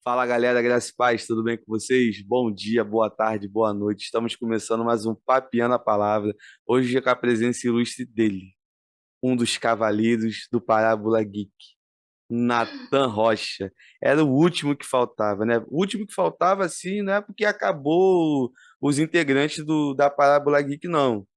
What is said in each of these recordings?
Fala galera, graça e paz, tudo bem com vocês? Bom dia, boa tarde, boa noite. Estamos começando mais um Papiando a Palavra. Hoje com a presença ilustre dele, um dos cavaleiros do Parábola Geek, Natan Rocha. Era o último que faltava, né? O último que faltava, assim, não é porque acabou os integrantes da Parábola Geek, não.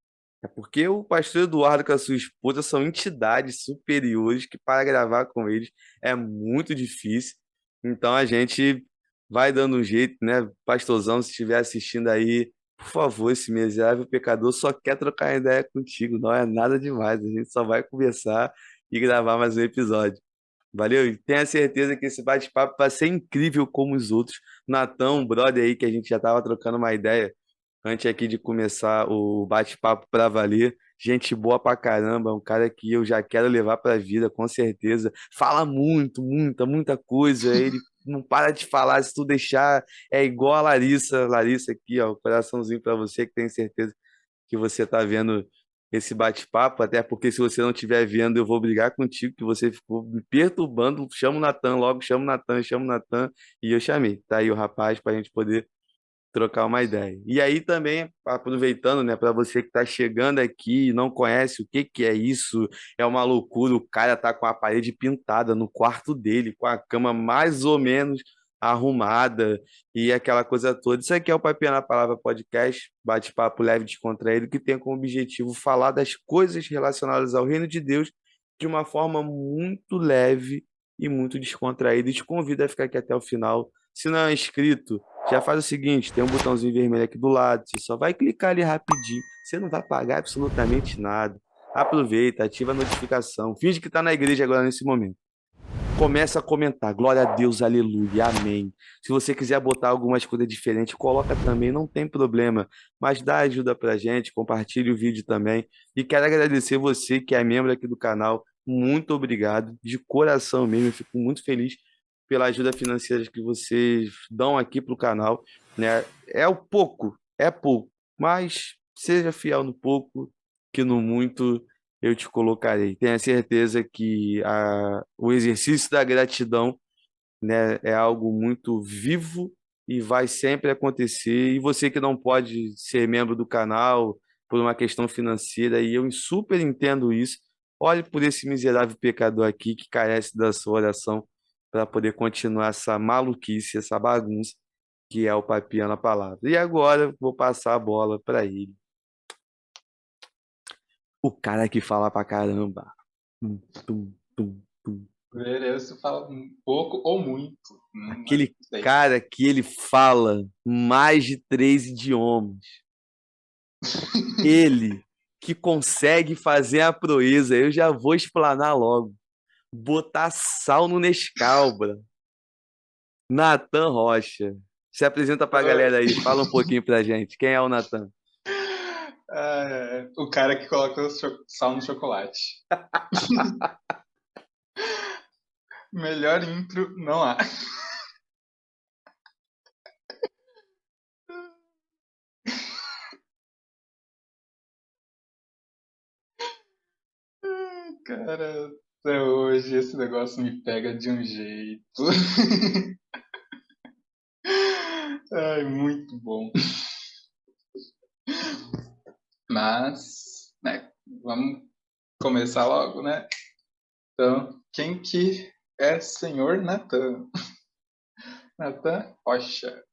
É porque o pastor Eduardo com a sua esposa são entidades superiores que para gravar com eles é muito difícil. Então a gente vai dando um jeito, né? Pastorzão, se estiver assistindo aí, por favor, esse miserável pecador só quer trocar ideia contigo, não é nada demais. A gente só vai conversar e gravar mais um episódio. Valeu? E tenha certeza que esse bate-papo vai ser incrível como os outros. Natão, um brother aí que a gente já estava trocando uma ideia antes aqui de começar o bate-papo para valer. Gente boa pra caramba, um cara que eu já quero levar pra vida, com certeza. Fala muito, muita coisa. Ele não para de falar, se tu deixar, é igual a Larissa. Larissa aqui, ó, coraçãozinho pra você, que tenho certeza que você tá vendo esse bate-papo, até porque se você não estiver vendo, eu vou brigar contigo, que você ficou me perturbando. Chama o Natan logo, chama o Natan, e eu chamei. Tá aí o rapaz pra gente poder trocar uma ideia. E aí também, aproveitando, né, para você que está chegando aqui e não conhece o que que é isso, é uma loucura, o cara tá com a parede pintada no quarto dele, com a cama mais ou menos arrumada e aquela coisa toda. Isso aqui é o Papinha na Palavra Podcast, bate-papo leve e descontraído, que tem como objetivo falar das coisas relacionadas ao reino de Deus de uma forma muito leve e muito descontraída. E te convido a ficar aqui até o final. Se não é inscrito, já faz o seguinte, tem um botãozinho vermelho aqui do lado, você só vai clicar ali rapidinho, você não vai pagar absolutamente nada. Aproveita, ativa a notificação, finge que está na igreja agora nesse momento. Começa a comentar, glória a Deus, aleluia, amém. Se você quiser botar algumas coisas diferentes, coloca também, não tem problema. Mas dá ajuda pra gente, compartilhe o vídeo também. E quero agradecer você que é membro aqui do canal. Muito obrigado, de coração mesmo. Eu fico muito feliz pela ajuda financeira que vocês dão aqui pro canal, né? É pouco, mas seja fiel no pouco, que no muito eu te colocarei. Tenha certeza que o exercício da gratidão, né, é algo muito vivo e vai sempre acontecer. E você que não pode ser membro do canal por uma questão financeira, e eu super entendo isso, olhe por esse miserável pecador aqui que carece da sua oração para poder continuar essa maluquice, essa bagunça que é o Papiando a Palavra. E agora vou passar a bola para ele, o cara que fala pra caramba. Tum, tum, tum, tum. Mereço fala um pouco ou muito. Não Aquele sei. cara que ele fala mais de 3 idiomas. Ele que consegue fazer a proeza. Eu já vou explanar logo. Botar sal no Nescau, bro. Natan Rocha. Se apresenta pra galera aí. Fala um pouquinho pra gente. Quem é o Natan? O cara que coloca o sal no chocolate. Melhor intro não há. Cara, até hoje esse negócio me pega de um jeito. Ai, muito bom. Mas, né, vamos começar logo, né? Então, quem que é Senhor Natan? Natan Rocha.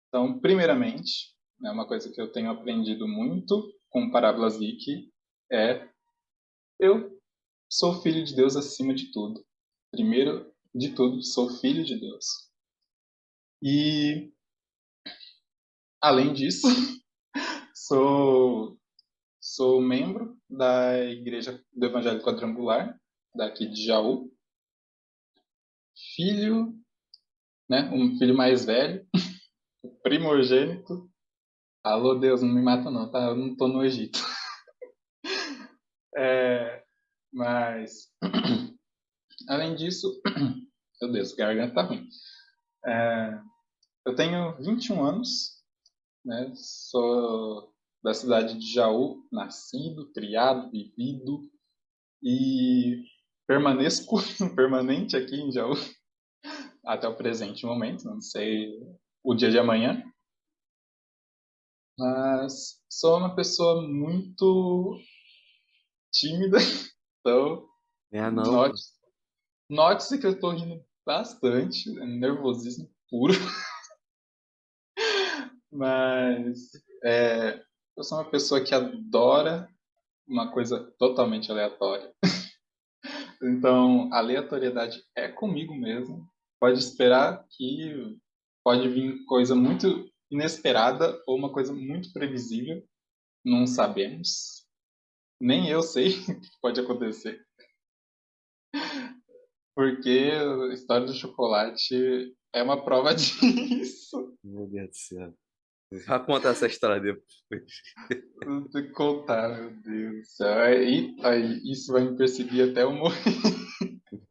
Então, primeiramente, né, uma coisa que eu tenho aprendido muito com Parábolas Geek é eu sou filho de Deus acima de tudo. Primeiro de tudo, sou filho de Deus. E, além disso, sou, sou membro da Igreja do Evangelho Quadrangular, daqui de Jaú. Filho, né, um filho mais velho, primogênito. Alô, Deus, não me mata não, tá? Eu não tô no Egito. Mas, além disso, meu Deus, garganta tá ruim. Eu tenho 21 anos, né? Sou da cidade de Jaú, nascido, criado, vivido e permaneço permanente aqui em Jaú até o presente momento, não sei o dia de amanhã, mas sou uma pessoa muito tímida, então É, não, pô. note, note-se que eu estou rindo bastante, é nervosismo puro, mas eu sou uma pessoa que adora uma coisa totalmente aleatória. Então, a aleatoriedade é comigo mesmo. Pode esperar que pode vir coisa muito inesperada ou uma coisa muito previsível. Não sabemos. Nem eu sei o que pode acontecer. Porque a história do chocolate é uma prova disso. Meu Deus do céu. Vai contar essa história depois. Vou ter que contar, meu Deus do céu. Aí, isso vai me perseguir até eu morrer.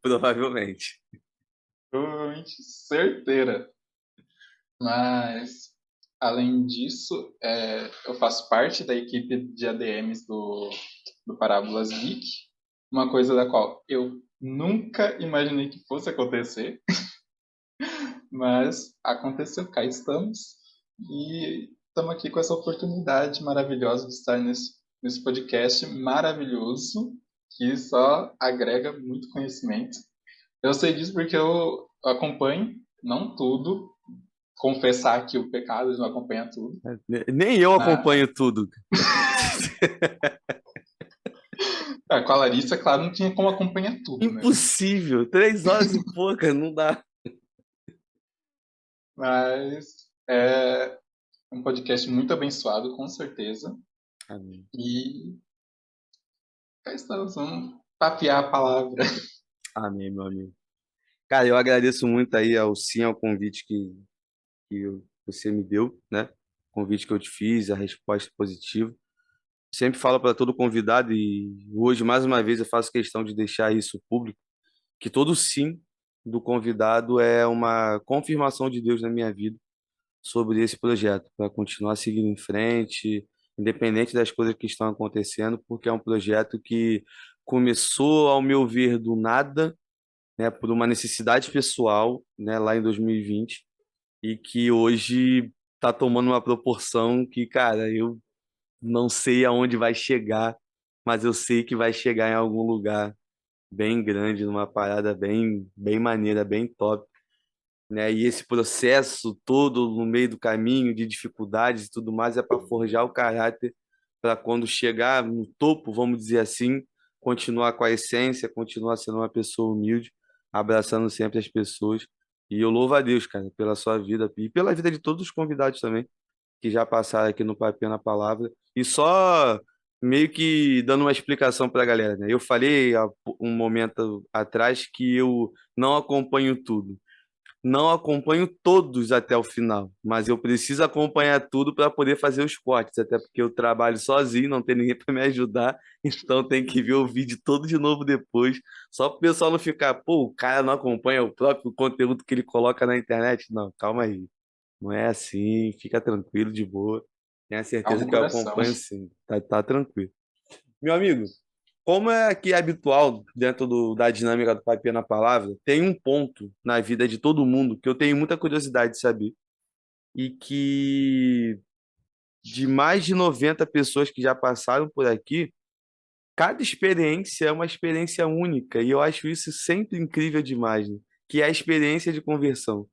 Provavelmente. Provavelmente certeira. Mas, além disso, eu faço parte da equipe de ADMs do Parábolas Geek, uma coisa da qual eu nunca imaginei que fosse acontecer, mas aconteceu, cá estamos, e estamos aqui com essa oportunidade maravilhosa de estar nesse podcast maravilhoso, que só agrega muito conhecimento. Eu sei disso porque eu acompanho, não tudo, confessar que o pecado não acompanha tudo. Nem eu Mas, acompanho tudo. com a Larissa, claro, não tinha como acompanhar tudo, né? Impossível. 3 horas e pouca, não dá. Mas é um podcast muito abençoado, com certeza. Amém. E cá estamos, vamos papear a palavra. Amém, meu amigo. Cara, eu agradeço muito aí ao sim, ao convite você me deu, né? O convite que eu te fiz, a resposta positiva. Sempre falo para todo convidado e hoje, mais uma vez, eu faço questão de deixar isso público, que todo sim do convidado é uma confirmação de Deus na minha vida sobre esse projeto, para continuar seguindo em frente, independente das coisas que estão acontecendo, porque é um projeto que começou, ao meu ver, do nada, né, por uma necessidade pessoal, né, lá em 2020, e que hoje está tomando uma proporção que, cara, eu não sei aonde vai chegar, mas eu sei que vai chegar em algum lugar bem grande, numa parada bem maneira, bem top, né? E esse processo todo no meio do caminho de dificuldades e tudo mais é para forjar o caráter para quando chegar no topo, vamos dizer assim, continuar com a essência, continuar sendo uma pessoa humilde, abraçando sempre as pessoas. E eu louvo a Deus, cara, pela sua vida e pela vida de todos os convidados também que já passaram aqui no Papel na Palavra. E só meio que dando uma explicação para a galera, né? Eu falei há um momento atrás que eu não acompanho tudo. Não acompanho todos até o final, mas eu preciso acompanhar tudo para poder fazer os cortes, até porque eu trabalho sozinho, não tem ninguém para me ajudar, então tem que ver o vídeo todo de novo depois, só para o pessoal não ficar, pô, o cara não acompanha o próprio conteúdo que ele coloca na internet. Não, calma aí. Não é assim, fica tranquilo, de boa. Tenha Calma certeza o que eu coração. acompanho sim. Tá tranquilo. Meu amigo, como é que é habitual dentro da dinâmica do Papel na Palavra, tem um ponto na vida de todo mundo que eu tenho muita curiosidade de saber. E que de mais de 90 pessoas que já passaram por aqui, cada experiência é uma experiência única. E eu acho isso sempre incrível demais, né? Que é a experiência de conversão,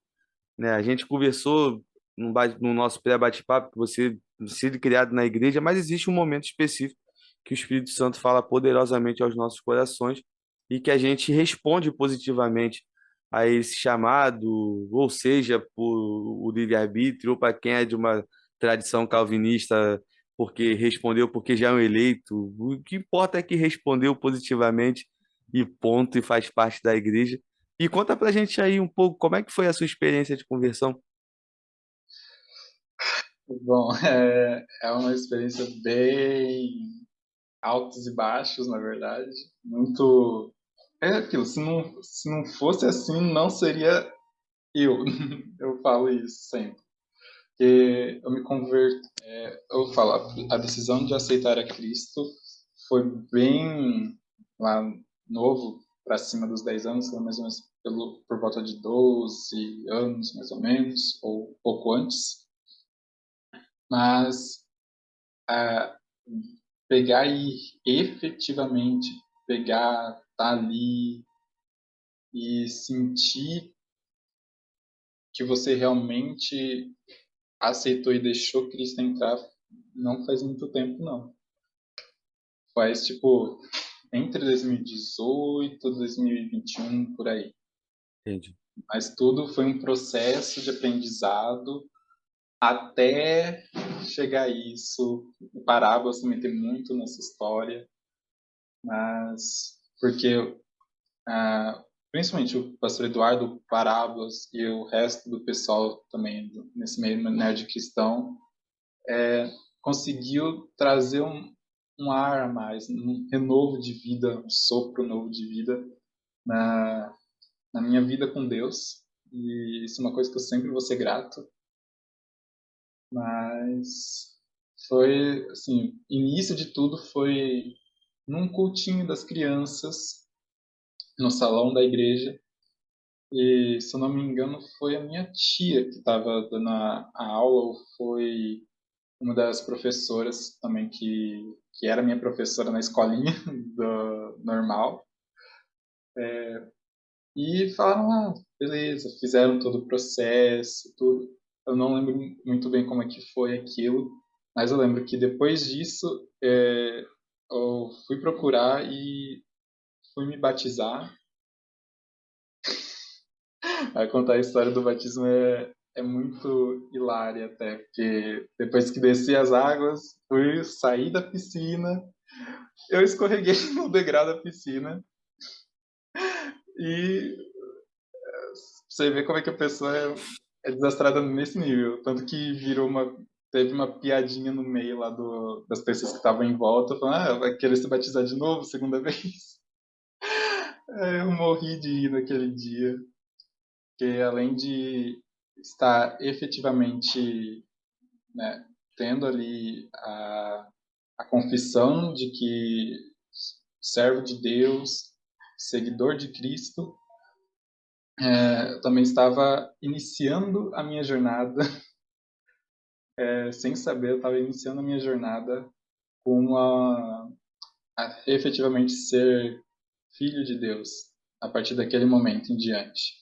né? A gente conversou no nosso pré-bate-papo que você sido criado na igreja, mas existe um momento específico que o Espírito Santo fala poderosamente aos nossos corações e que a gente responde positivamente a esse chamado, ou seja, por o livre-arbítrio, ou para quem é de uma tradição calvinista, porque respondeu porque já é um eleito. O que importa é que respondeu positivamente e ponto, e faz parte da igreja. E conta pra gente aí um pouco como é que foi a sua experiência de conversão. Bom, é uma experiência bem altos e baixos, na verdade. Muito. É aquilo, se não fosse assim, não seria eu. Eu falo isso sempre. que eu me converto. Eu falo, a decisão de aceitar a Cristo foi bem lá novo, para cima dos 10 anos, foi mais ou menos por volta de 12 anos, mais ou menos, ou pouco antes. Mas ah, pegar e efetivamente pegar, tá ali e sentir que você realmente aceitou e deixou Cristo entrar, não faz muito tempo, não. Faz, tipo, entre 2018 e 2021, por aí. Entendi. Mas tudo foi um processo de aprendizado até chegar a isso. O Parábolas também tem muito nessa história, mas porque principalmente o pastor Eduardo Parábolas e o resto do pessoal também nesse meio nerd cristão conseguiu trazer um ar a mais, um renovo de vida, um sopro novo de vida na, na minha vida com Deus. E isso é uma coisa que eu sempre vou ser grato. Mas foi, assim, início de tudo foi num cultinho das crianças, no salão da igreja. E, se eu não me engano, foi a minha tia que estava dando a aula, ou foi uma das professoras também que era minha professora na escolinha do normal. E falaram, beleza, fizeram todo o processo, tudo. Eu não lembro muito bem como é que foi aquilo, mas eu lembro que depois disso eu fui procurar e fui me batizar. Aí contar a história do batismo é muito hilária até, porque depois que desci as águas, fui sair da piscina, eu escorreguei no degrau da piscina e você vê como é que a pessoa é desastrada nesse nível. Tanto que teve uma piadinha no meio lá das pessoas que estavam em volta, falando, vai querer se batizar de novo, segunda vez. Eu morri de rir naquele dia, porque além de estar efetivamente, né, tendo ali a confissão de que servo de Deus, seguidor de Cristo, eu também estava iniciando a minha jornada, sem saber, eu estava iniciando a minha jornada com a efetivamente ser filho de Deus, a partir daquele momento em diante.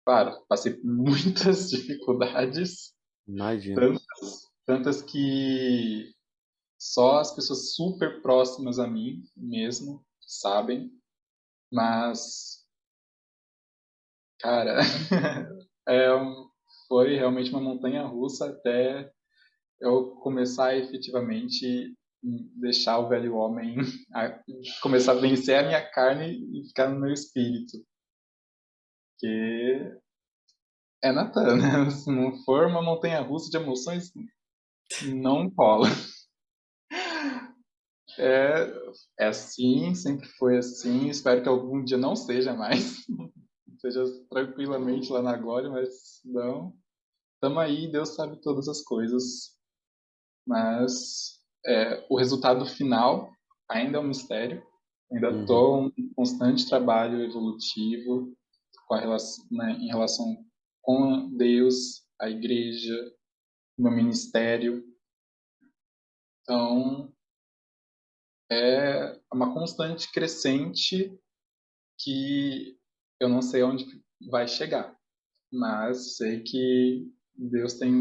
Claro, passei por muitas dificuldades, Imagino. tantas que só as pessoas super próximas a mim mesmo sabem, mas, cara, é, foi realmente uma montanha russa até eu começar a efetivamente deixar o velho homem, começar a vencer a minha carne e ficar no meu espírito. Que é Natan, né? Se não for uma montanha russa de emoções, não rola. É, é assim, sempre foi assim. Espero que algum dia não seja mais. Seja tranquilamente lá na glória, mas não. Estamos aí, Deus sabe todas as coisas. Mas o resultado final ainda é um mistério. Ainda Uhum. estou em constante trabalho evolutivo com né, em relação com Deus, a igreja, o meu ministério. Então, é uma constante crescente que eu não sei onde vai chegar, mas sei que Deus tem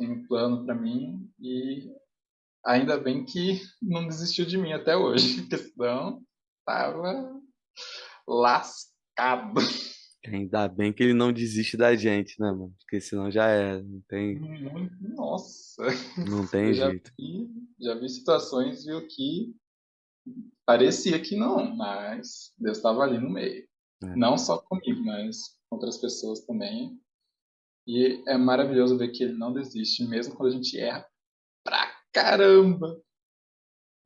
um plano para mim e ainda bem que não desistiu de mim até hoje, porque senão tava lascado. Ainda bem que ele não desiste da gente, né, mano? Porque senão já era. Nossa, Não tem eu jeito. já vi situações, viu, que parecia que não, mas Deus estava ali no meio. É. Não só comigo, mas com outras pessoas também. E é maravilhoso ver que ele não desiste, mesmo quando a gente erra pra caramba.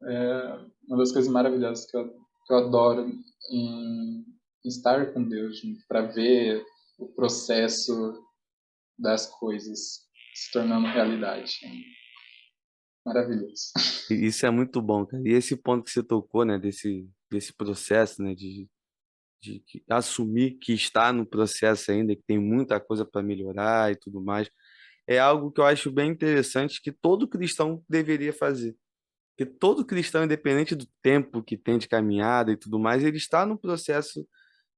É uma das coisas maravilhosas que eu adoro em estar com Deus, para ver o processo das coisas. se tornando realidade. Maravilhoso. E isso é muito bom, cara. E esse ponto que você tocou, né, desse processo, né, de assumir que está no processo ainda, que tem muita coisa para melhorar e tudo mais, é algo que eu acho bem interessante que todo cristão deveria fazer. Porque todo cristão, independente do tempo que tem de caminhada e tudo mais, ele está no processo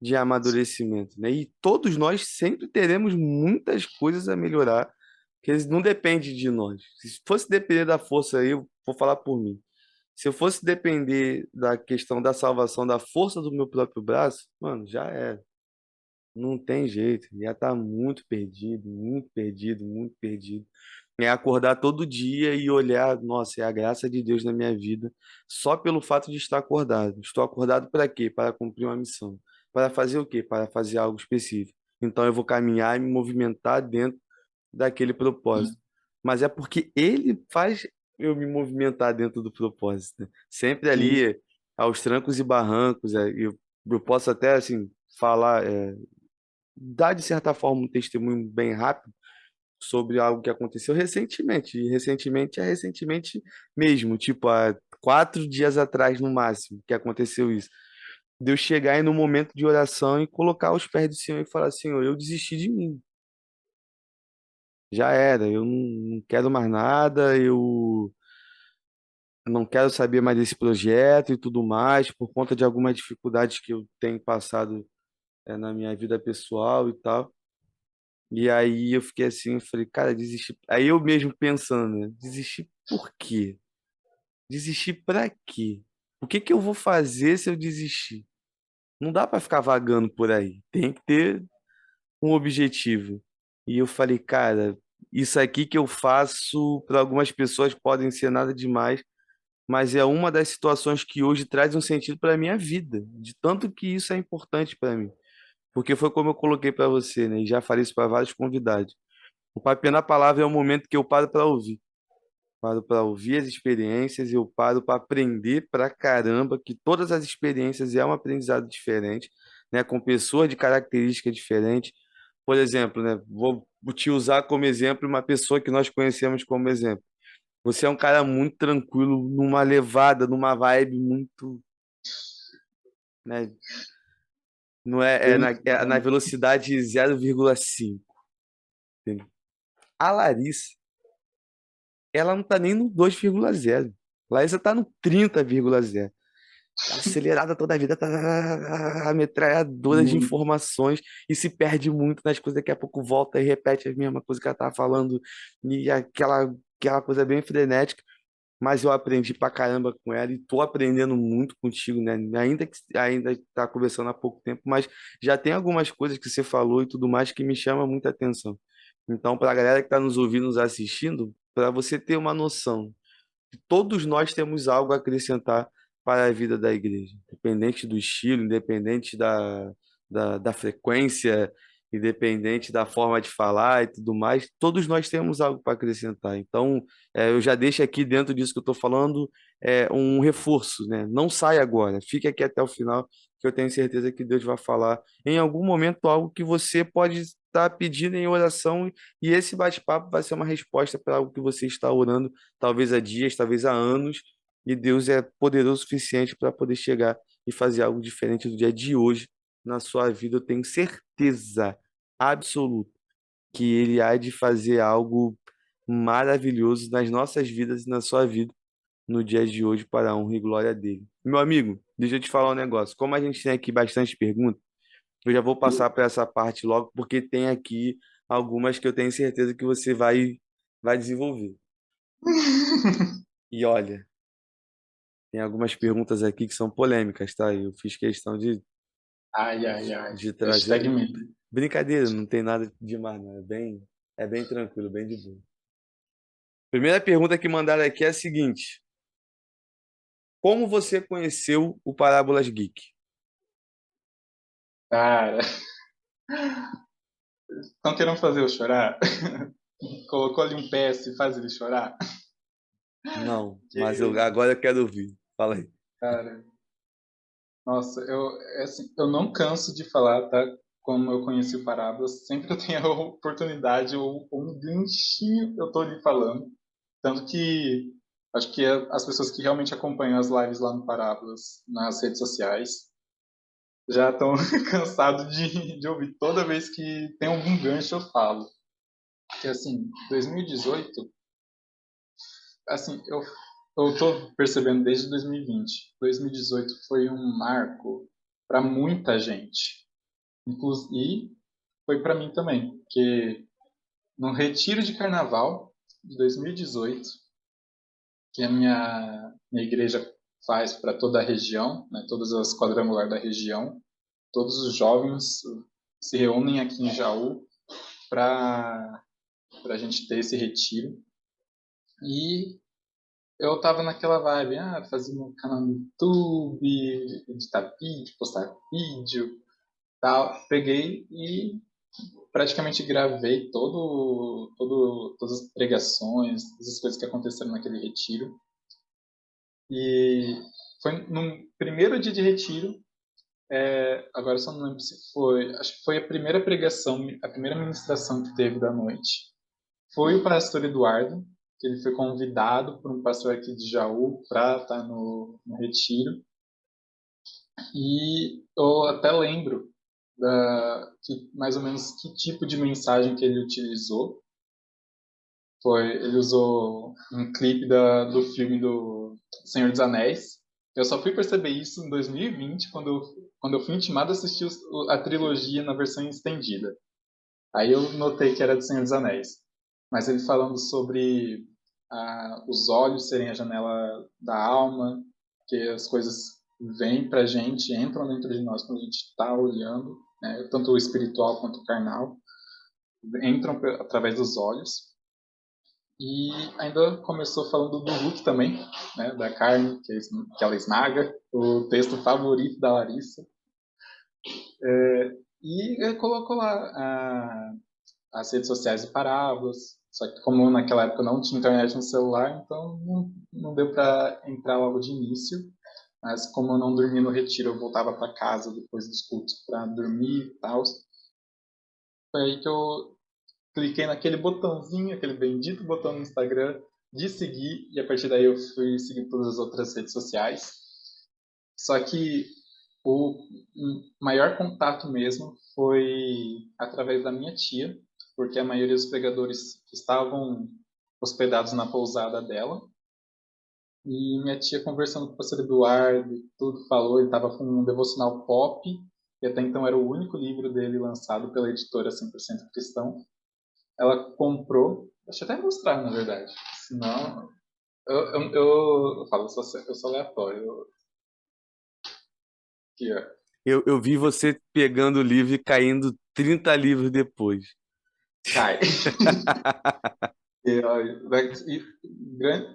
de amadurecimento, né? E todos nós sempre teremos muitas coisas a melhorar, que não depende de nós. Se fosse depender da força, eu vou falar por mim. Se eu fosse depender da questão da salvação, da força do meu próprio braço, mano, já era. Não tem jeito. Já tá muito perdido, muito perdido, muito perdido. É acordar todo dia e olhar, nossa, é a graça de Deus na minha vida, só pelo fato de estar acordado. Estou acordado para quê? Para cumprir uma missão. Para fazer o quê? Para fazer algo específico. Então eu vou caminhar e me movimentar dentro daquele propósito. Mas é porque ele faz eu me movimentar dentro do propósito, né? Sempre Sim, ali aos trancos e barrancos, eu posso até assim falar, dar de certa forma um testemunho bem rápido sobre algo que aconteceu recentemente. E recentemente é recentemente mesmo, tipo há 4 dias atrás no máximo que aconteceu isso. De eu chegar aí no momento de oração e colocar os pés do Senhor e falar: Senhor, eu desisti de mim. Já era, eu não quero mais nada, eu não quero saber mais desse projeto e tudo mais, por conta de algumas dificuldades que eu tenho passado na minha vida pessoal e tal. E aí eu fiquei assim, eu falei, cara, desisti. Aí eu mesmo pensando, né? Desistir por quê? Desistir pra quê? O que que eu vou fazer se eu desistir? Não dá pra ficar vagando por aí. Tem que ter um objetivo. E eu falei, cara, isso aqui que eu faço para algumas pessoas podem ser nada demais, mas é uma das situações que hoje traz um sentido para minha vida, de tanto que isso é importante para mim. Porque foi como eu coloquei para você, né? E já falei isso para vários convidados. O Papo na Palavra é o momento que eu paro para ouvir. Paro para ouvir as experiências, eu paro para aprender pra caramba, que todas as experiências é um aprendizado diferente, né? Com pessoas de características diferentes. Por exemplo, né? Vou te usar como exemplo uma pessoa que nós conhecemos como exemplo. Você é um cara muito tranquilo, numa levada, numa vibe muito, né? Não é, bem, é na velocidade 0,5. Entendeu? A Larissa, ela não tá nem no 2,0. Larissa tá no 30,0. Acelerada toda a vida, tá, metralhadora de sim, informações e se perde muito nas coisas. Daqui a pouco volta e repete a mesma coisa que ela tá falando, e aquela coisa bem frenética. Mas eu aprendi pra caramba com ela e tô aprendendo muito contigo, né? Ainda que ainda tá conversando há pouco tempo, mas já tem algumas coisas que você falou e tudo mais que me chama muita atenção. Então, para a galera que está nos ouvindo, nos assistindo, para você ter uma noção, todos nós temos algo a acrescentar para a vida da igreja, independente do estilo, independente da frequência, independente da forma de falar e tudo mais, todos nós temos algo para acrescentar. Então, eu já deixo aqui dentro disso que eu estou falando, um reforço, né? Não saia agora, fique aqui até o final, que eu tenho certeza que Deus vai falar em algum momento algo que você pode estar pedindo em oração, e esse bate-papo vai ser uma resposta para algo que você está orando talvez há dias, talvez há anos, e Deus é poderoso o suficiente para poder chegar e fazer algo diferente do dia de hoje na sua vida. Eu tenho certeza absoluta que Ele há de fazer algo maravilhoso nas nossas vidas e na sua vida no dia de hoje para a honra e glória dele. Meu amigo, deixa eu te falar um negócio. Como a gente tem aqui bastante perguntas, eu já vou passar para essa parte logo, porque tem aqui algumas que eu tenho certeza que você vai desenvolver. E olha, tem algumas perguntas aqui que são polêmicas, tá? Eu fiz questão ai, ai, ai. de Hashtag trazer. medo. Brincadeira, não tem nada demais, não. É bem tranquilo, bem de boa. Primeira pergunta que mandaram aqui é a seguinte: como você conheceu o Parábolas Geek? Cara, estão querendo fazer eu chorar? Colocou ali um PS e faz ele chorar? Não, mas Que, agora eu quero ouvir. Fala aí. cara, nossa, eu não canso de falar, tá? como eu conheci o Parábolas, sempre eu tenho a oportunidade ou um ganchinho eu tô ali falando. Tanto que acho que as pessoas que realmente acompanham as lives lá no Parábolas, nas redes sociais, já estão cansados de ouvir. Toda vez que tem algum gancho eu falo. Que assim, 2018, assim, eu tô percebendo desde 2020. 2018 foi um marco para muita gente. Inclusive, foi para mim também, porque no retiro de carnaval de 2018, que a minha igreja faz para toda a região, né, todas as quadrangulares da região, todos os jovens se reúnem aqui em Jaú para a gente ter esse retiro. E eu tava naquela vibe, fazer um canal no YouTube, editar vídeo, postar vídeo, tal. Peguei e praticamente gravei todas as pregações, todas as coisas que aconteceram naquele retiro. E foi no primeiro dia de retiro, agora eu só não lembro se foi, acho que foi a primeira pregação, a primeira ministração que teve da noite. Foi o pastor Eduardo, que ele foi convidado por um pastor aqui de Jaú para estar no retiro. E eu até lembro mais ou menos que tipo de mensagem que ele utilizou. Ele usou um clipe do filme do Senhor dos Anéis. Eu só fui perceber isso em 2020, quando eu fui intimado a assistir a trilogia na versão estendida. Aí eu notei que era do Senhor dos Anéis. Mas ele falando sobre os olhos serem a janela da alma, que as coisas vêm pra gente, entram dentro de nós quando a gente está olhando, né? Tanto o espiritual quanto o carnal, entram através dos olhos. E ainda começou falando do Hulk também, né? Da carne, que ela esmaga, o texto favorito da Larissa. E ele colocou lá as redes sociais de Parábolas, só que como naquela época não tinha internet no celular, então não deu para entrar logo de início. Mas como eu não dormia no retiro, eu voltava para casa depois dos cultos para dormir e tal. Foi aí que eu cliquei naquele botãozinho, aquele bendito botão no Instagram de seguir, e a partir daí eu fui seguir todas as outras redes sociais. Só que o maior contato mesmo foi através da minha tia, porque a maioria dos pregadores estavam hospedados na pousada dela. E minha tia, conversando com o pastor Eduardo, tudo falou, ele estava com um devocional pop, e até então era o único livro dele lançado pela editora 100% Cristão. Ela comprou, deixa eu até mostrar, na verdade, senão eu falo, eu sou aleatório. Aqui, ó. Eu vi você pegando o livro e caindo 30 livros depois. Cai.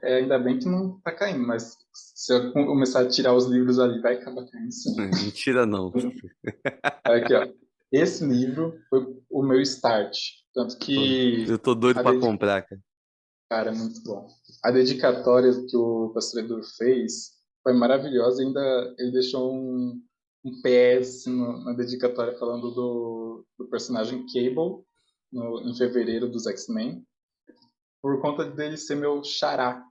Ainda bem que não tá caindo, mas se eu começar a tirar os livros ali, vai acabar caindo sim. Mentira, não. Aqui, ó. Esse livro foi o meu start. Tanto que. Eu tô doido pra comprar, cara. Cara, é muito bom. A dedicatória que o pastor Edu fez foi maravilhosa. Ainda ele deixou um PS na dedicatória falando do personagem Cable em fevereiro dos X-Men, por conta dele ser meu xará.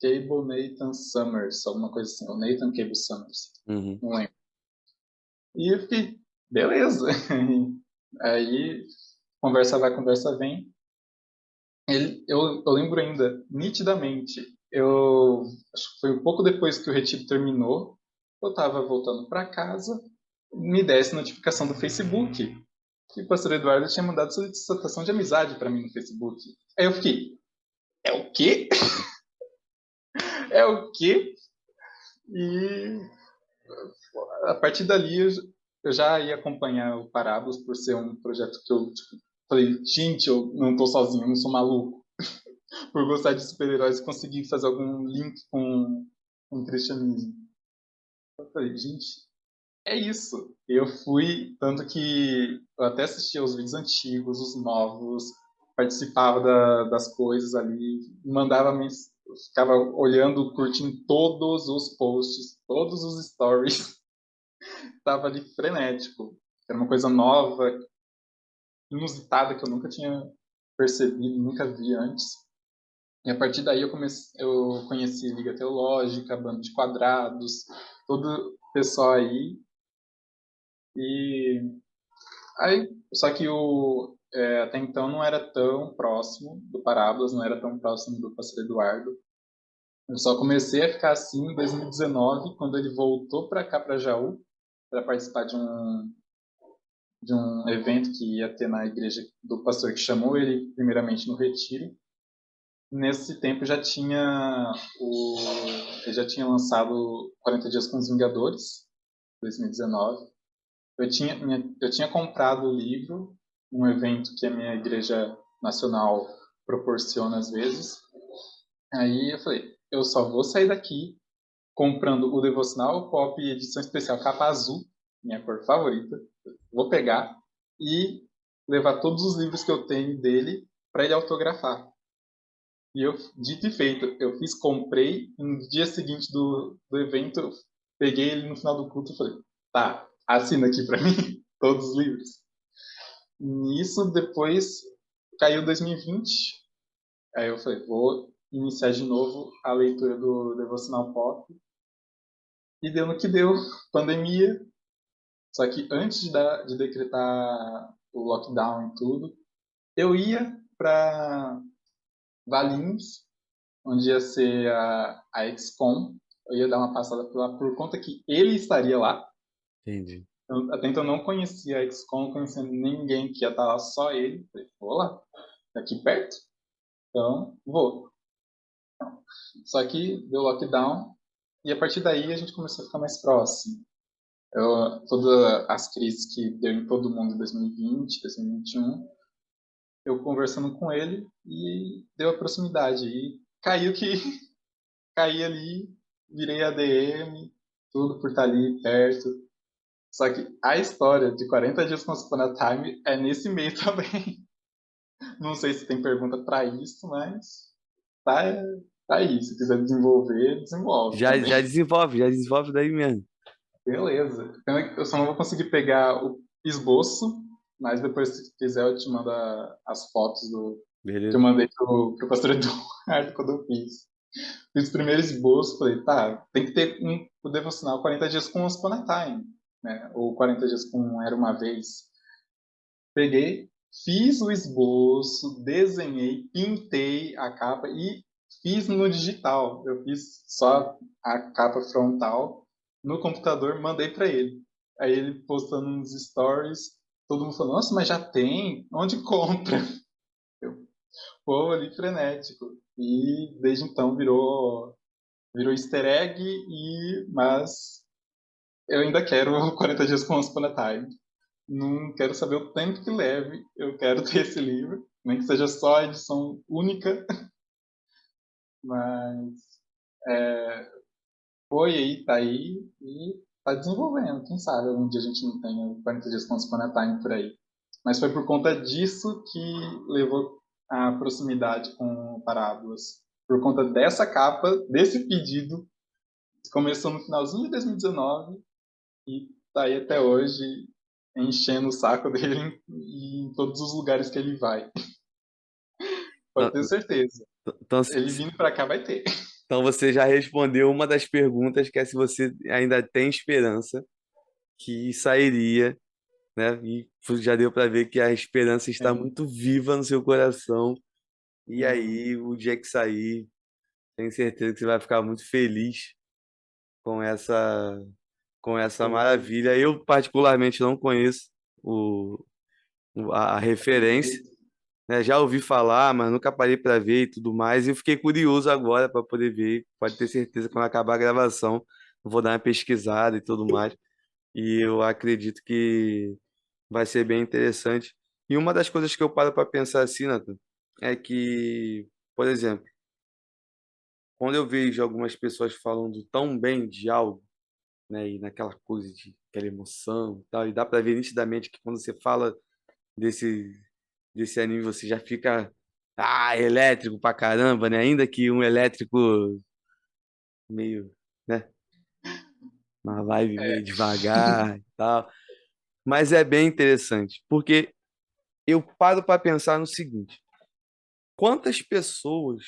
Cable Nathan Summers, alguma coisa assim, ou Nathan Cable Summers, não lembro. E eu fiquei, beleza. Aí, conversa vai, conversa vem. Eu lembro ainda, nitidamente, acho que foi um pouco depois que o retiro terminou, eu estava voltando para casa, me desce notificação do Facebook, que o pastor Eduardo tinha mandado solicitação de amizade para mim no Facebook. Aí eu fiquei, é o quê? É o quê? E a partir dali eu já ia acompanhar o Parábolas por ser um projeto que eu falei, gente, eu não tô sozinho, eu não sou maluco. Por gostar de super-heróis, conseguir fazer algum link com o cristianismo. Eu falei, gente, é isso. Eu fui, tanto que eu até assistia os vídeos antigos, os novos, participava das coisas ali, ficava olhando, curtindo todos os posts, todos os stories. Tava ali frenético. Era uma coisa nova, inusitada, que eu nunca tinha percebido, nunca vi antes. E a partir daí eu conheci Liga Teológica, Bando de Quadrados, todo o pessoal aí. E aí, só que até então não era tão próximo do Parábolas, não era tão próximo do Pastor Eduardo. Eu só comecei a ficar assim em 2019, quando ele voltou para cá, para Jaú, para participar de um evento que ia ter na igreja do pastor que chamou ele, primeiramente no retiro. Nesse tempo ele já tinha lançado 40 Dias com os Vingadores, 2019. Eu tinha comprado o livro, um evento que a minha igreja nacional proporciona às vezes. Aí eu falei, eu só vou sair daqui comprando o Devocional Pop edição especial capa azul, minha cor favorita. Vou pegar e levar todos os livros que eu tenho dele para ele autografar. E eu, dito e feito, comprei, no dia seguinte do evento, eu peguei ele no final do culto e falei, tá, assina aqui para mim todos os livros. Nisso, depois, caiu 2020, aí eu falei, vou iniciar de novo a leitura do Devocional Pop. E deu no que deu, pandemia. Só que antes de decretar o lockdown e tudo, eu ia para Valinhos, onde ia ser a XCOM. Eu ia dar uma passada por lá por conta que ele estaria lá. Entendi. Até então eu não conhecia a XCOM, não conhecia ninguém que ia estar lá, só ele. Falei, vou lá, daqui perto, então vou. Só que deu lockdown e a partir daí a gente começou a ficar mais próximo. Todas as crises que deu em todo mundo em 2020, 2021, eu conversando com ele e deu a proximidade. E caiu que caí ali, virei ADM, tudo por estar ali perto. Só que a história de 40 dias com Supernatural Time é nesse meio também. Não sei se tem pergunta para isso, mas tá, tá aí. Se quiser desenvolver, desenvolve Já, também. já desenvolve daí mesmo. Beleza. Eu só não vou conseguir pegar o esboço, mas depois, se quiser, eu te mando as fotos que eu Beleza? mandei pro pastor Eduardo quando eu fiz. Fiz o primeiro esboço, falei, tá, tem que ter o devocional 40 dias com Once Upon a Time, né? Ou 40 dias com Era Uma Vez. Peguei, fiz o esboço, desenhei, pintei a capa e fiz no digital. Eu fiz só a capa frontal no computador, mandei para ele. Aí ele postando nos stories, todo mundo falando, nossa, mas já tem? Onde compra? Eu, pô, ali frenético. E desde então virou easter egg, mas eu ainda quero 40 dias com Once Upon a Time. Não quero saber o tempo que leve, eu quero ter esse livro, nem que seja só a edição única, mas foi aí, tá aí e tá desenvolvendo. Quem sabe algum dia a gente não tenha 40 dias com Spana Time por aí. Mas foi por conta disso que levou a proximidade com Parábolas. Por conta dessa capa, desse pedido, começou no finalzinho de 2019 e tá aí até hoje enchendo o saco dele em todos os lugares que ele vai. Pode Então, ter certeza. então, Ele vindo pra cá vai ter. então você já respondeu uma das perguntas, que é se você ainda tem esperança que sairia, né? E já deu para ver que a esperança está Sim. muito viva no seu coração. E Uhum. aí, o dia que sair, tenho certeza que você vai ficar muito feliz com essa Pô, maravilha. Eu, particularmente, não conheço a referência, beleza. né? Já ouvi falar, mas nunca parei para ver e tudo mais. E eu fiquei curioso agora para poder ver. Pode ter certeza que quando acabar a gravação, eu vou dar uma pesquisada e tudo mais. E eu acredito que vai ser bem interessante. E uma das coisas que eu paro para pensar assim, Nathan, é que, por exemplo, quando eu vejo algumas pessoas falando tão bem de algo, né, e naquela coisa de aquela emoção e tal, e dá para ver nitidamente que quando você fala desse anime você já fica elétrico pra caramba, né? Ainda que um elétrico meio, né, uma vibe É, meio devagar e tal. Mas é bem interessante, porque eu paro para pensar no seguinte: quantas pessoas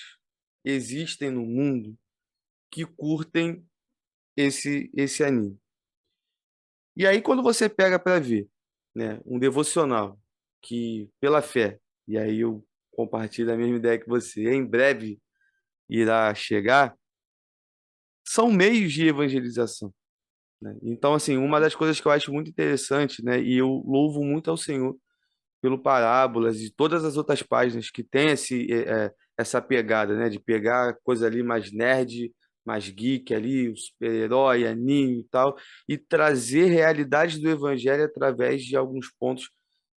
existem no mundo que curtem esse anime? E aí, quando você pega para ver, né, um devocional que, pela fé, e aí eu compartilho a mesma ideia que você, em breve irá chegar, são meios de evangelização, né? Então, assim, uma das coisas que eu acho muito interessante, né, e eu louvo muito ao Senhor pelo Parábolas e todas as outras páginas que tem essa pegada, né, de pegar coisa ali mais nerd, mais geek ali, o super-herói, anime e tal, e trazer realidades do evangelho através de alguns pontos,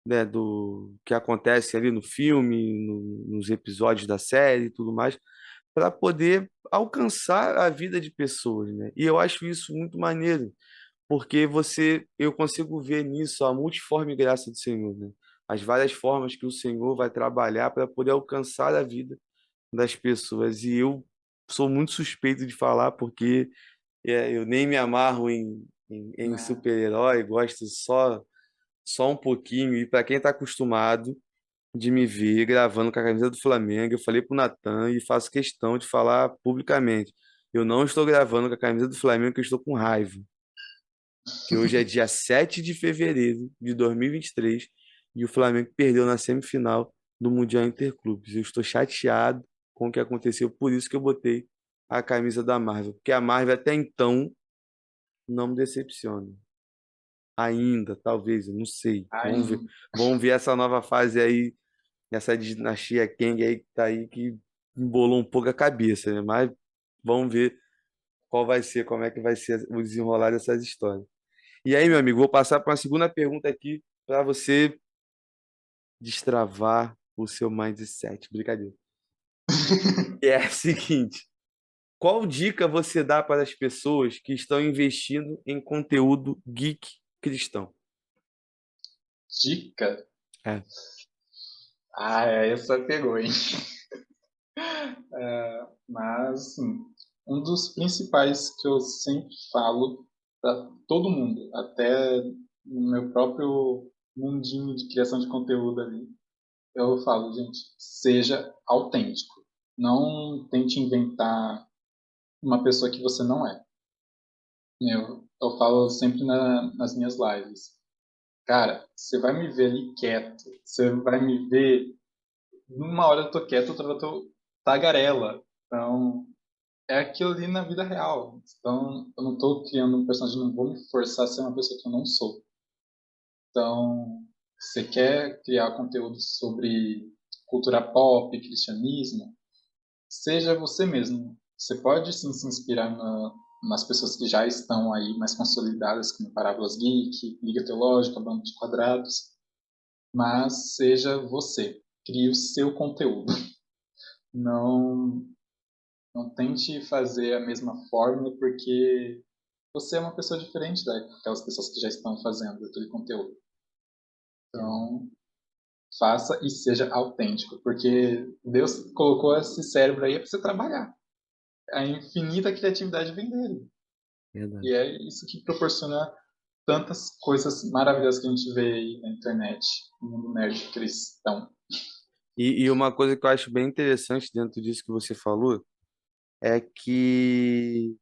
né, do que acontece ali no filme, nos episódios da série e tudo mais, para poder alcançar a vida de pessoas, né? E eu acho isso muito maneiro, porque eu consigo ver nisso a multiforme graça do Senhor, né? As várias formas que o Senhor vai trabalhar para poder alcançar a vida das pessoas. E eu sou muito suspeito de falar, porque eu nem me amarro em Né? super-herói, gosto só um pouquinho. E para quem está acostumado de me ver gravando com a camisa do Flamengo, eu falei pro Natan e faço questão de falar publicamente. Eu não estou gravando com a camisa do Flamengo, que eu estou com raiva, que hoje é dia 7 de fevereiro de 2023 e o Flamengo perdeu na semifinal do Mundial Interclubes. Eu estou chateado com o que aconteceu, por isso que eu botei a camisa da Marvel, porque a Marvel até então não me decepciona. Ainda, talvez, eu não sei. Vamos ver. Ai, Vamos ver essa nova fase aí, essa dinastia Kang aí que tá aí, que embolou um pouco a cabeça, né? Mas vamos ver qual vai ser, como é que vai ser o desenrolar dessas histórias. E aí, meu amigo, vou passar para uma segunda pergunta aqui para você destravar o seu mindset. Brincadeira. É a seguinte: qual dica você dá para as pessoas que estão investindo em conteúdo geek cristão? dica? É. Ah, essa pegou, hein? Mas, assim, um dos principais que eu sempre falo para todo mundo, até no meu próprio mundinho de criação de conteúdo ali, eu falo, gente, seja autêntico. Não tente inventar uma pessoa que você não é. Eu falo sempre nas minhas lives. Cara, você vai me ver ali quieto. Você vai me ver. Numa hora eu tô quieto, outra hora eu tô tagarela. Então, é aquilo ali na vida real. Então, eu não tô criando um personagem, não vou me forçar a ser uma pessoa que eu não sou. Então, você quer criar conteúdo sobre cultura pop, cristianismo, seja você mesmo. Você pode sim se inspirar nas pessoas que já estão aí mais consolidadas, como Parábolas Geek, Liga Teológica, Bando de Quadrados, mas seja você. Crie o seu conteúdo. Não, não tente fazer a mesma fórmula, porque você é uma pessoa diferente daquelas pessoas que já estão fazendo aquele conteúdo. Então, faça e seja autêntico, porque Deus colocou esse cérebro aí para você trabalhar. A infinita criatividade vem dele. Verdade. E é isso que proporciona tantas coisas maravilhosas que a gente vê aí na internet, no mundo nerd cristão. E uma coisa que eu acho bem interessante dentro disso que você falou é que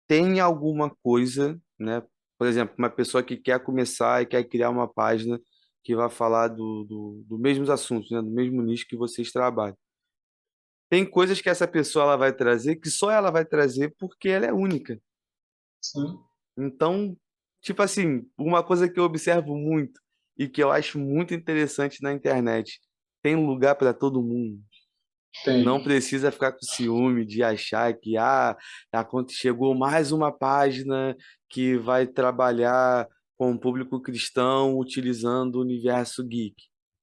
tem alguma coisa, né? Por exemplo, uma pessoa que quer começar e quer criar uma página que vai falar do mesmos assuntos, né? Do mesmo nicho que vocês trabalham. Tem coisas que essa pessoa ela vai trazer que só ela vai trazer porque ela é única. Sim, Então, tipo assim, uma coisa que eu observo muito e que eu acho muito interessante na internet, tem lugar para todo mundo. Não tem. precisa ficar com ciúme de achar que chegou mais uma página que vai trabalhar com o público cristão utilizando o universo geek.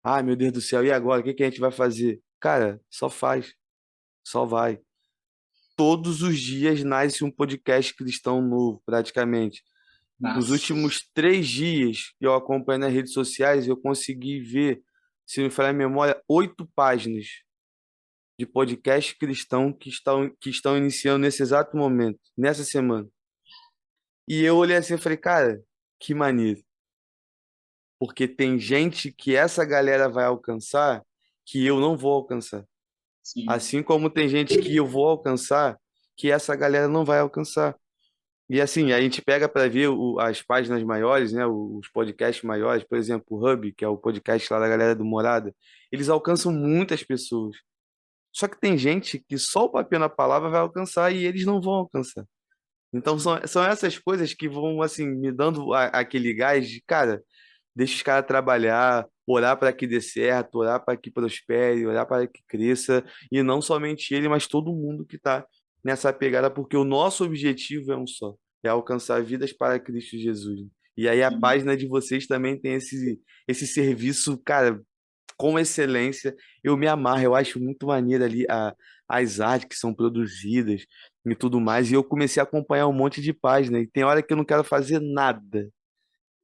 Ah, meu Deus do céu, e agora? O que que a gente vai fazer? Cara, só faz, só vai. Todos os dias nasce um podcast cristão novo, praticamente. Nos Nasce. últimos 3 dias que eu acompanho nas redes sociais, eu consegui ver, se não me falhar a memória, 8 páginas de podcast cristão que estão iniciando nesse exato momento, nessa semana. E eu olhei assim e falei, cara, que maneiro. porque tem gente que essa galera vai alcançar que eu não vou alcançar. sim, Assim como tem gente que eu vou alcançar que essa galera não vai alcançar. E assim, a gente pega para ver as páginas maiores, né, os podcasts maiores, por exemplo, o Hub, que é o podcast lá da galera do Morada, eles alcançam muitas pessoas. Só que tem gente que só o papel na palavra vai alcançar e eles não vão alcançar. Então são essas coisas que vão assim me dando aquele gás de, cara, deixa os caras trabalhar, orar para que dê certo, orar para que prospere, orar para que cresça, e não somente ele, mas todo mundo que está nessa pegada, porque o nosso objetivo é um só, é alcançar vidas para Cristo Jesus. E aí a sim, página de vocês também tem esse serviço, cara, com excelência. Eu me amarro, eu acho muito maneiro ali as artes que são produzidas e tudo mais. E eu comecei a acompanhar um monte de página. E tem hora que eu não quero fazer nada.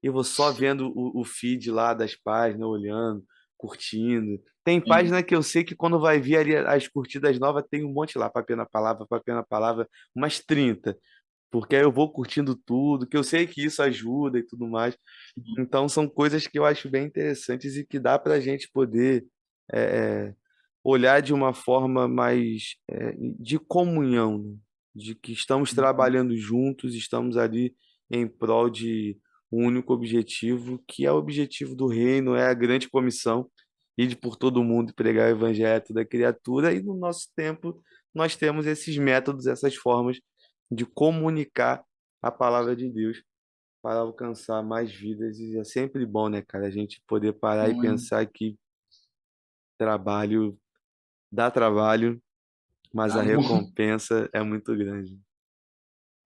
Eu vou só vendo o feed lá das páginas, olhando, curtindo. Tem sim, página que eu sei que quando vai vir ali as curtidas novas, tem um monte lá, papel na palavra, umas 30. Porque aí eu vou curtindo tudo, que eu sei que isso ajuda e tudo mais. sim. Então são coisas que eu acho bem interessantes e que dá para a gente poder é, olhar de uma forma mais de comunhão, né? De que estamos Uhum. trabalhando juntos, estamos ali em prol de um único objetivo, que é o objetivo do reino, é a grande comissão, ir por todo mundo e pregar o evangelho a toda criatura, e no nosso tempo nós temos esses métodos, essas formas de comunicar a palavra de Deus para alcançar mais vidas. E é sempre bom, né, cara, a gente poder parar e Muito. pensar que trabalho dá trabalho, mas a Dá muito. recompensa é muito grande.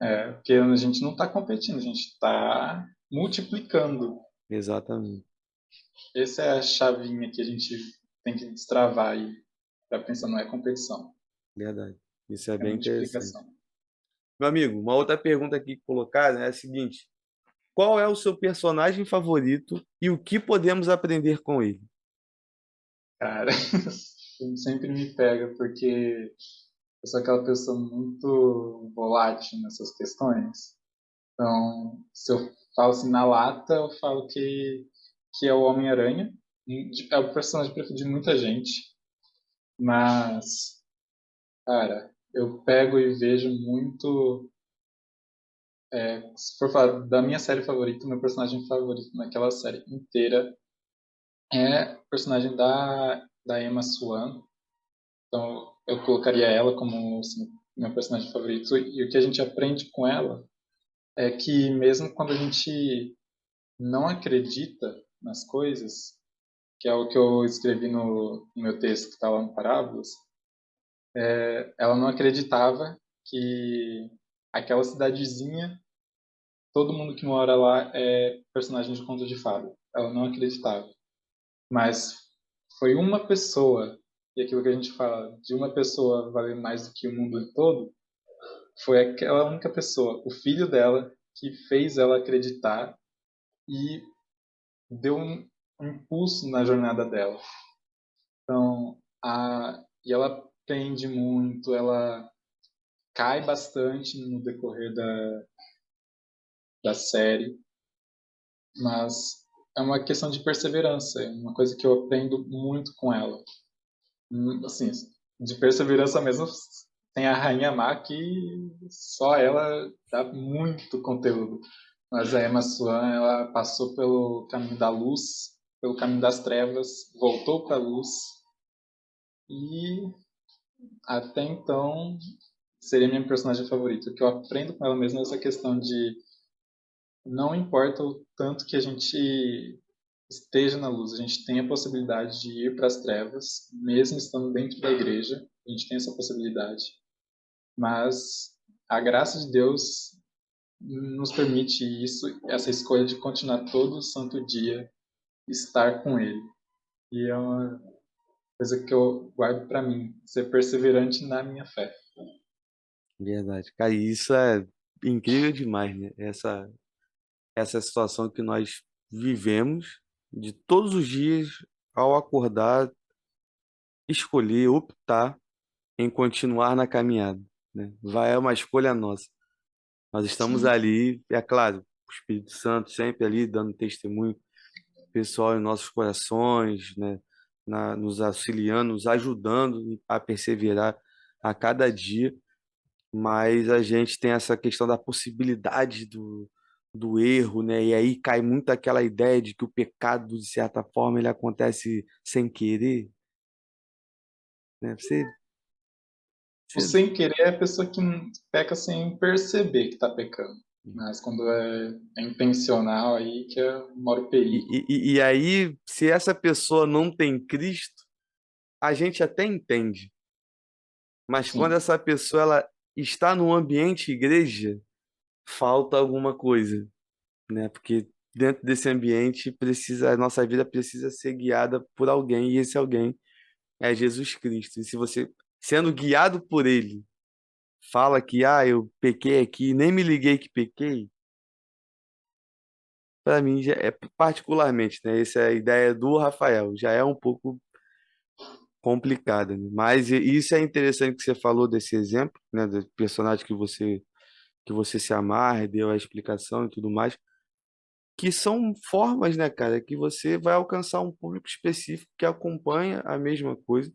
É, porque a gente não está competindo, a gente está multiplicando. Exatamente, Essa é a chavinha que a gente tem que destravar aí para pensar, não é competição, verdade. Isso é é bem interessante. multiplicação. Meu amigo, uma outra pergunta aqui que colocaram é a seguinte: qual é o seu personagem favorito e o que podemos aprender com ele? Cara, sempre me pega porque eu sou aquela pessoa muito volátil nessas questões. Então, se eu falo assim na lata, eu falo que é o Homem-Aranha. É o personagem preferido de muita gente, mas, cara, eu pego e vejo muito. Se for falar da minha série favorita, meu personagem favorito naquela série inteira é o personagem da Emma Swan. Então, eu colocaria ela como assim, meu personagem favorito. E o que a gente aprende com ela é que mesmo quando a gente não acredita nas coisas, que é o que eu escrevi no meu texto que está lá no Parábolas, ela não acreditava que aquela cidadezinha, todo mundo que mora lá é personagem de conto de fada. Ela não acreditava. Mas foi uma pessoa, e aquilo que a gente fala, de uma pessoa valer mais do que o mundo todo, foi aquela única pessoa, o filho dela, que fez ela acreditar e deu um impulso na jornada dela. Então, e ela aprende muito, ela cai bastante no decorrer da série, mas é uma questão de perseverança, é uma coisa que eu aprendo muito com ela. Assim, de perseverança mesmo, tem a Rainha Má que só ela dá muito conteúdo. Mas a Emma Swan, ela passou pelo caminho da luz, pelo caminho das trevas, voltou para a luz e até então seria minha personagem favorita. O que eu aprendo com ela mesmo é essa questão de não importa o tanto que a gente esteja na luz, a gente tem a possibilidade de ir para as trevas, mesmo estando dentro da igreja, a gente tem essa possibilidade. Mas a graça de Deus nos permite isso, essa escolha de continuar todo santo dia estar com Ele. E é uma coisa que eu guardo para mim, ser perseverante na minha fé. Verdade. Cara, e isso é incrível demais, né? Essa situação que nós vivemos de todos os dias ao acordar, escolher, optar em continuar na caminhada, né? É uma escolha nossa. Nós estamos Sim, ali, é claro, o Espírito Santo sempre ali dando testemunho, pessoal em nossos corações, né? Nos auxiliando, nos ajudando a perseverar a cada dia, mas a gente tem essa questão da possibilidade do erro, né? E aí cai muito aquela ideia de que o pecado, de certa forma, ele acontece sem querer, né? O Você... sem querer é a pessoa que peca sem perceber que está pecando. Mas quando é intencional, aí que mora o perigo. E aí, se essa pessoa não tem Cristo, a gente até entende, mas quando Sim. essa pessoa ela está no ambiente igreja, falta alguma coisa, né? Porque dentro desse ambiente precisa, a nossa vida precisa ser guiada por alguém, e esse alguém é Jesus Cristo. E se você, sendo guiado por ele, fala que eu pequei aqui, nem me liguei que pequei, para mim já é particularmente, né? Essa é a ideia do Rafael, já é um pouco complicada, né? Mas isso é interessante que você falou desse exemplo, né? Do personagem que você se amarra, deu a explicação e tudo mais, que são formas, né, cara, que você vai alcançar um público específico que acompanha a mesma coisa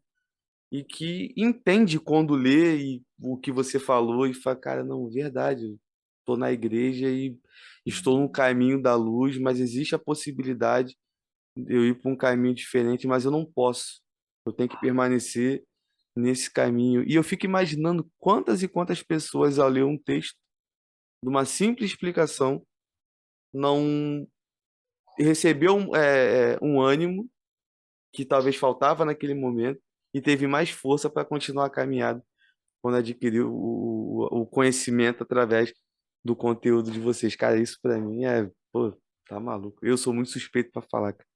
e que entende quando lê e o que você falou e fala, cara, não, verdade, eu estou na igreja e estou no caminho da luz, mas existe a possibilidade de eu ir para um caminho diferente, mas eu não posso. Eu tenho que permanecer nesse caminho. E eu fico imaginando quantas e quantas pessoas, ao ler um texto, de uma simples explicação, não recebeu um ânimo que talvez faltava naquele momento e teve mais força para continuar a caminhada quando adquiriu o conhecimento através do conteúdo de vocês. Cara, isso para mim pô, tá maluco. Eu sou muito suspeito para falar, cara.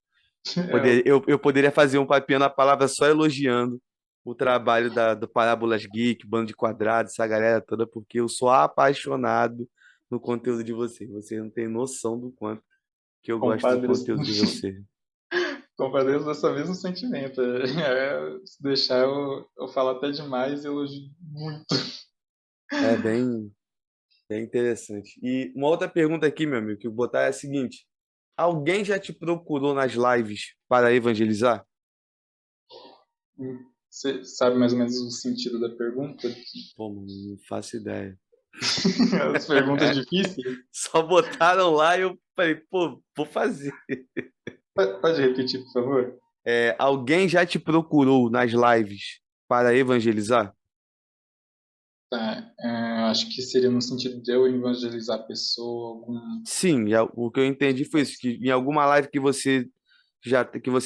É, Eu poderia fazer um papinho na palavra só elogiando o trabalho do Parábolas Geek, Bando de Quadrados, essa galera toda, porque eu sou apaixonado no conteúdo de vocês. Vocês não têm noção do quanto que eu gosto do compadeço, conteúdo de vocês. compadeço dessa mesmo sentimento. Se deixar, eu falo até demais e elogio muito. É bem interessante. E uma outra pergunta aqui, meu amigo, que eu vou botar é a seguinte: alguém já te procurou nas lives para evangelizar? Você sabe mais ou menos o sentido da pergunta? Pô, mano, não faço ideia. As perguntas difíceis? Só botaram lá e eu falei, pô, vou fazer. Pode repetir, por favor? Alguém já te procurou nas lives para evangelizar? Tá, acho que seria no sentido de eu evangelizar a pessoa, algum... Sim, o que eu entendi foi isso, que em alguma live que você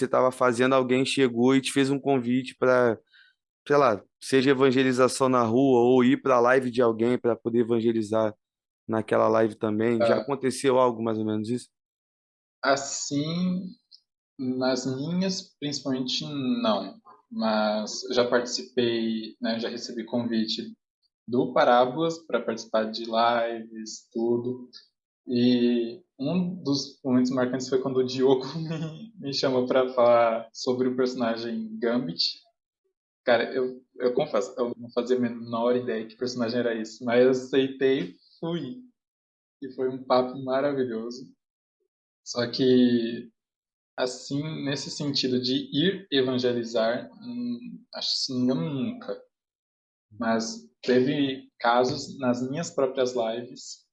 estava fazendo, alguém chegou e te fez um convite para, sei lá, seja evangelização na rua ou ir para a live de alguém para poder evangelizar naquela live também. Já Tá. aconteceu algo mais ou menos isso? Assim, nas minhas, principalmente, não. Mas já participei, né, já recebi convite do Parábolas para participar de lives, tudo. E um dos momentos marcantes foi quando o Diogo me chamou para falar sobre o personagem Gambit. Cara, eu confesso, eu não fazia a menor ideia que personagem era esse, mas eu aceitei, fui. E foi um papo maravilhoso. Só que, assim, nesse sentido de ir evangelizar, acho que sim, eu nunca. Mas teve casos nas minhas próprias lives,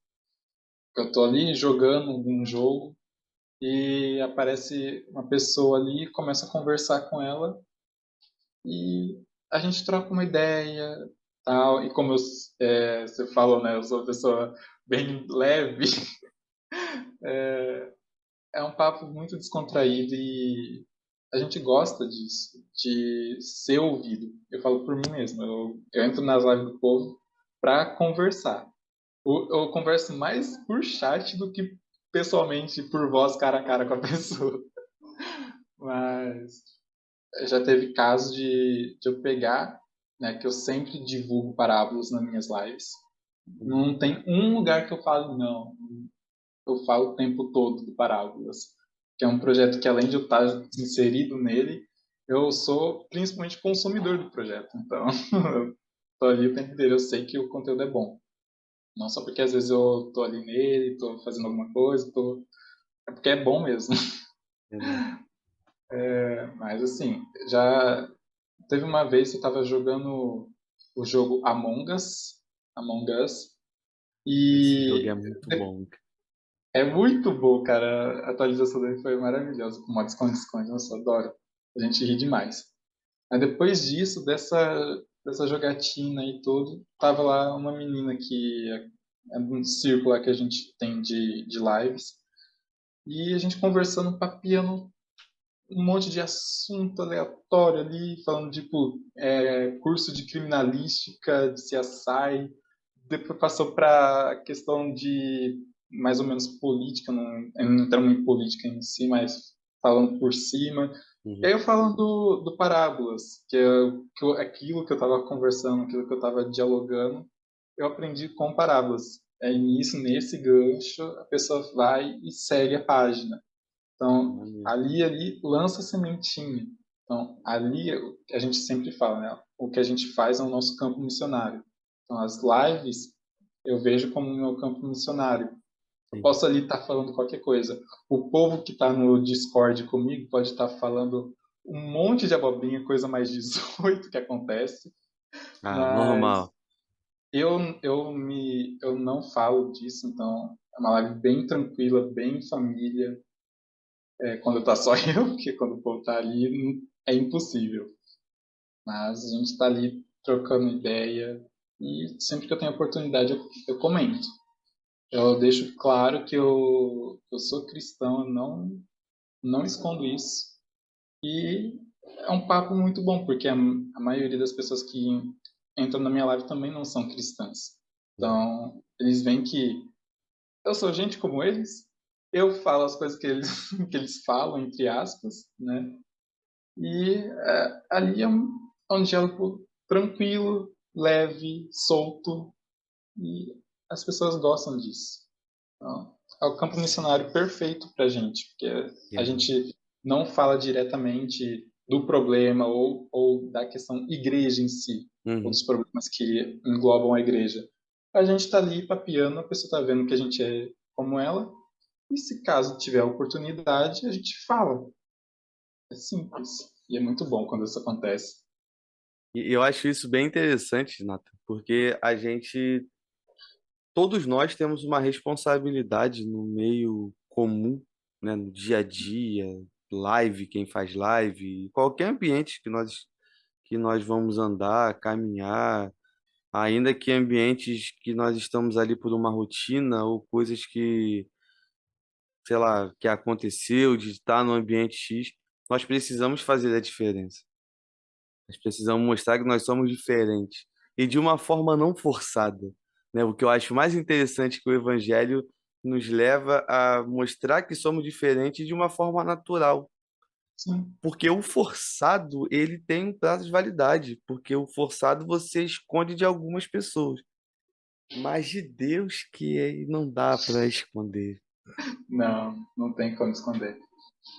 que eu tô ali jogando algum jogo e aparece uma pessoa ali, começa a conversar com ela e a gente troca uma ideia, tal. E como você falou, né, eu sou uma pessoa bem leve, é um papo muito descontraído e a gente gosta disso, de ser ouvido. Eu falo por mim mesmo, eu entro nas lives do povo para conversar. Eu converso mais por chat do que pessoalmente, por voz, cara a cara com a pessoa. Mas já teve casos de eu pegar, né, que eu sempre divulgo parábolas nas minhas lives. Não tem um lugar que eu falo não. Eu falo o tempo todo do Parábolas, que é um projeto que além de eu estar inserido nele, eu sou principalmente consumidor do projeto. Então, eu tô ali o tempo inteiro, eu sei que o conteúdo é bom. Não só porque às vezes eu tô ali nele, tô fazendo alguma coisa, é porque é bom mesmo. Verdade. Mas assim, já teve uma vez que eu tava jogando o jogo Among Us, Esse jogo é e muito bom. é muito bom, cara. A atualização dele foi maravilhosa, com modo esconde-esconde, nossa, adoro. A gente ri demais. Aí depois disso, dessa jogatina e tudo, tava lá uma menina que é um círculo lá que a gente tem de lives, e a gente conversando, papiando um monte de assunto aleatório ali, falando tipo curso de criminalística, de CSI, depois passou para a questão de mais ou menos política, não entramos em política em si, mas falando por cima. E Uhum. aí eu falando do Parábolas, aquilo que eu estava conversando, aquilo que eu estava dialogando, eu aprendi com Parábolas. É nisso, nesse gancho, a pessoa vai e segue a página. Então, Maneiro. ali lança a sementinha. Então, ali a gente sempre fala, né? O que a gente faz é o nosso campo missionário. Então, as lives eu vejo como o meu campo missionário. Eu Sim. posso ali estar falando qualquer coisa. O povo que está no Discord comigo pode estar falando um monte de abobrinha, coisa mais 18 que acontece, Ah, mas normal. eu não falo disso, então é uma live bem tranquila, bem família, quando tá só eu, porque quando o povo tá ali é impossível. Mas a gente tá ali trocando ideia e sempre que eu tenho oportunidade eu comento. Eu deixo claro que eu sou cristão, eu não escondo isso. E é um papo muito bom, porque a maioria das pessoas que entram na minha live também não são cristãs. Uhum. Então, eles veem que eu sou gente como eles, eu falo as coisas que eles, que eles falam, entre aspas, né? E ali é um diálogo tranquilo, leve, solto, e as pessoas gostam disso. Então, é o campo missionário perfeito para a gente, porque a Verdade. gente não fala diretamente do problema ou da questão igreja em si, ou Uhum. dos problemas que englobam a igreja. A gente está ali papiando, a pessoa está vendo que a gente é como ela, e se caso tiver a oportunidade, a gente fala. É simples. E é muito bom quando isso acontece. E eu acho isso bem interessante, Nathan, porque todos nós temos uma responsabilidade no meio comum, né, no dia a dia, live, quem faz live, qualquer ambiente que nós vamos andar, caminhar, ainda que ambientes que nós estamos ali por uma rotina ou coisas que, sei lá, que aconteceu, de estar no ambiente X, nós precisamos fazer a diferença. Nós precisamos mostrar que nós somos diferentes e de uma forma não forçada, né? O que eu acho mais interessante é que o evangelho nos leva a mostrar que somos diferentes de uma forma natural, Sim. porque o forçado, ele tem um prazo de validade, porque o forçado você esconde de algumas pessoas, mas de Deus que aí não dá para esconder. Não tem como esconder.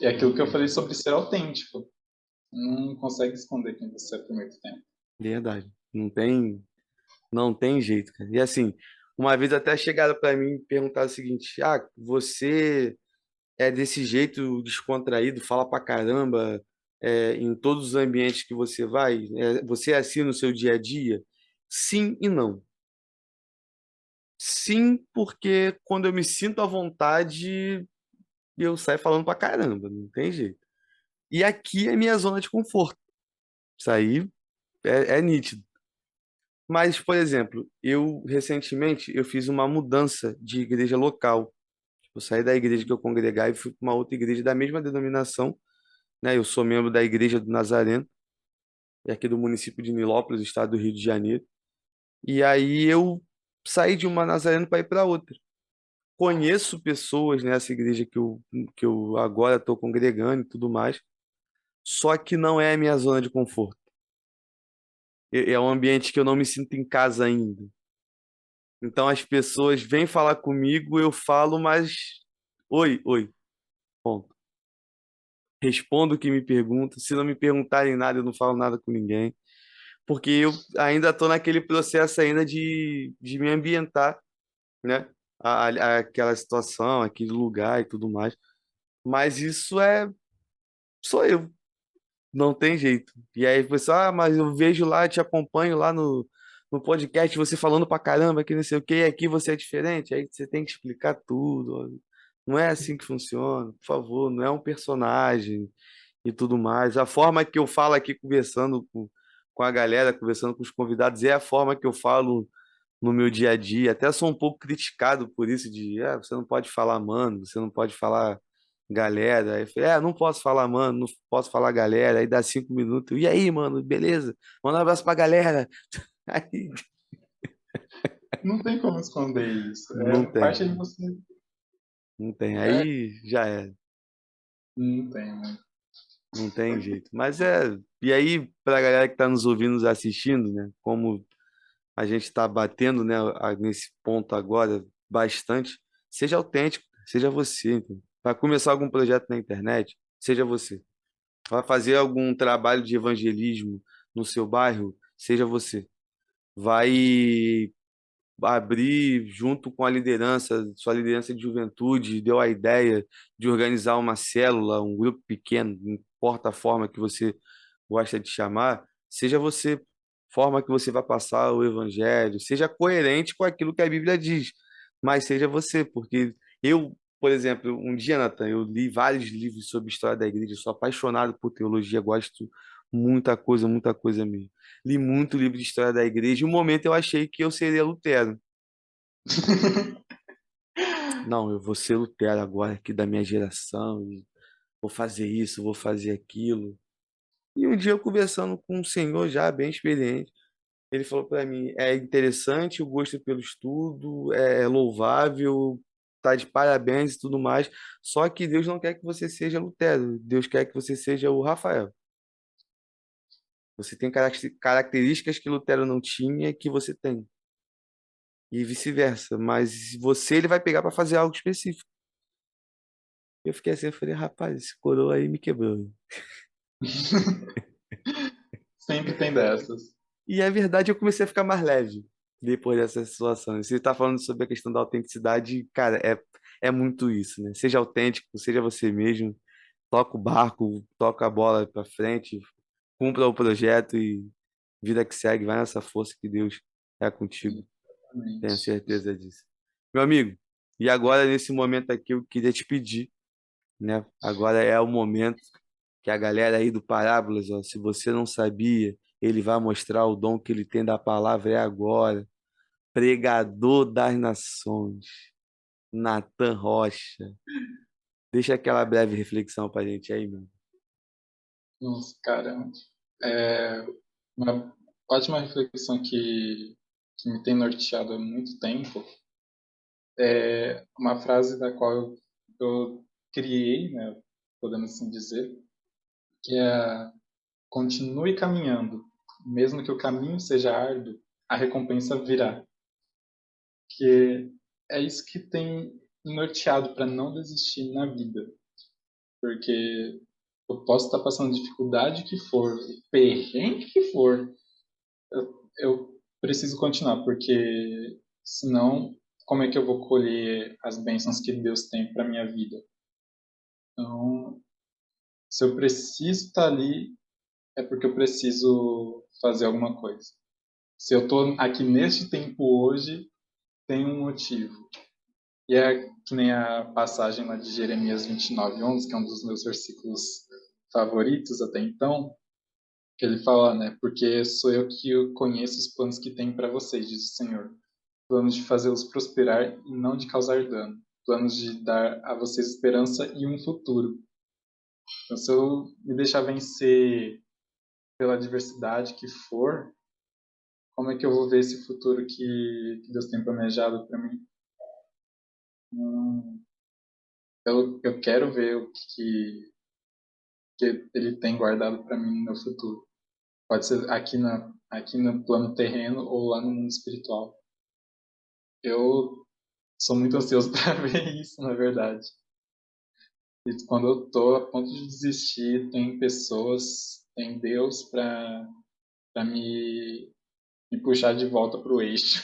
É Não aquilo que eu tem. falei sobre ser autêntico. Não consegue esconder quem você é por muito tempo. Verdade. Não tem jeito, cara. E assim, uma vez até chegaram para mim e perguntaram o seguinte: Ah, você é desse jeito descontraído, fala pra caramba, em todos os ambientes que você vai? Você é assim no seu dia a dia? Sim e não. Sim, porque quando eu me sinto à vontade, eu saio falando pra caramba, não tem jeito. E aqui é minha zona de conforto. Isso aí é nítido. Mas, por exemplo, eu recentemente eu fiz uma mudança de igreja local. Eu saí da igreja que eu congregava e fui para uma outra igreja da mesma denominação, né? Eu sou membro da Igreja do Nazareno, é aqui do município de Nilópolis, estado do Rio de Janeiro. E aí eu saí de uma Nazareno para ir para outra. Conheço pessoas nessa igreja que eu agora estou congregando e tudo mais, só que não é a minha zona de conforto. É um ambiente que eu não me sinto em casa ainda. Então as pessoas vêm falar comigo, eu falo, mas oi, oi, ponto. Respondo o que me perguntam. Se não me perguntarem nada, eu não falo nada com ninguém. Porque eu ainda estou naquele processo ainda de me ambientar, né? Aquela situação, aquele lugar e tudo mais. Mas isso é. Sou eu. Não tem jeito. E aí, o pessoal, mas eu vejo lá, te acompanho lá no podcast, você falando pra caramba, que não sei o quê, e aqui você é diferente. Aí você tem que explicar tudo. Ó. Não é assim que funciona, por favor, não é um personagem e tudo mais. A forma que eu falo aqui conversando com a galera, conversando com os convidados, é a forma que eu falo no meu dia a dia. Até sou um pouco criticado por isso de, você não pode falar mano, você não pode falar galera. Aí eu falei, não posso falar mano, não posso falar galera. Aí dá 5 minutos. E aí, mano, beleza? Manda um abraço pra galera. Aí Não tem como esconder isso. não É parte de tem, você. não tem. É, Aí já é, não tem, né? não tem jeito. Mas é. E aí, pra galera que tá nos ouvindo, nos assistindo, né? Como a gente está batendo, né, nesse ponto agora bastante. Seja autêntico, seja você. Vai começar algum projeto na internet, seja você. Vai fazer algum trabalho de evangelismo no seu bairro, seja você. Vai abrir junto com a liderança, sua liderança de juventude, deu a ideia de organizar uma célula, um grupo pequeno, não importa a forma que você gosta de chamar, seja você, forma que você vai passar o evangelho, seja coerente com aquilo que a Bíblia diz, mas seja você, porque eu, por exemplo, um dia, Nathan, eu li vários livros sobre história da igreja, sou apaixonado por teologia, gosto muita coisa mesmo. Li muito livro de história da igreja, e um momento eu achei que eu seria Lutero. Não, eu vou ser Lutero agora aqui da minha geração, e vou fazer isso, vou fazer aquilo. E um dia eu conversando com um senhor já bem experiente, ele falou para mim, é interessante o gosto pelo estudo, é louvável, tá de parabéns e tudo mais, só que Deus não quer que você seja Lutero, Deus quer que você seja o Rafael. Você tem características que Lutero não tinha que você tem, e vice-versa, mas você ele vai pegar para fazer algo específico. Eu fiquei assim, eu falei, rapaz, esse coroa aí me quebrou. Sempre tem dessas. E a verdade, eu comecei a ficar mais leve depois dessa situação. Você está falando sobre a questão da autenticidade, cara, é muito isso, né? Seja autêntico, seja você mesmo, toca o barco, toca a bola para frente, cumpra o projeto e vida que segue, vai nessa força que Deus é contigo. Tenho Exatamente. certeza disso. Meu amigo, e agora nesse momento aqui eu queria te pedir, né? Agora é o momento que a galera aí do Parábolas, ó, se você não sabia, ele vai mostrar o dom que ele tem da palavra é agora. Pregador das nações, Natan Rocha. Deixa aquela breve reflexão pra gente aí, meu. Nossa, cara, é uma ótima reflexão que me tem norteado há muito tempo. É uma frase da qual eu criei, né, podemos assim dizer, que é: continue caminhando, mesmo que o caminho seja árduo, a recompensa virá. Que é isso que tem me norteado para não desistir na vida, porque eu posso estar passando dificuldade que for, perrengue que for, eu preciso continuar, porque senão como é que eu vou colher as bênçãos que Deus tem para minha vida? Então, se eu preciso estar ali, é porque eu preciso fazer alguma coisa. Se eu estou aqui neste tempo hoje, tem um motivo. E é que nem a passagem lá de Jeremias 29:11, que é um dos meus versículos favoritos até então, que ele fala, né? Porque sou eu que conheço os planos que tenho para vocês, diz o Senhor. Planos de fazê-los prosperar e não de causar dano. Planos de dar a vocês esperança e um futuro. Então, se eu me deixar vencer pela adversidade que for, como é que eu vou ver esse futuro que Deus tem planejado para mim? Hum, eu quero ver o que Ele tem guardado para mim no meu futuro. Pode ser aqui no plano terreno ou lá no mundo espiritual. Eu sou muito ansioso para ver isso, na verdade. E quando eu tô a ponto de desistir, tem pessoas, tem Deus para me puxar de volta para o eixo,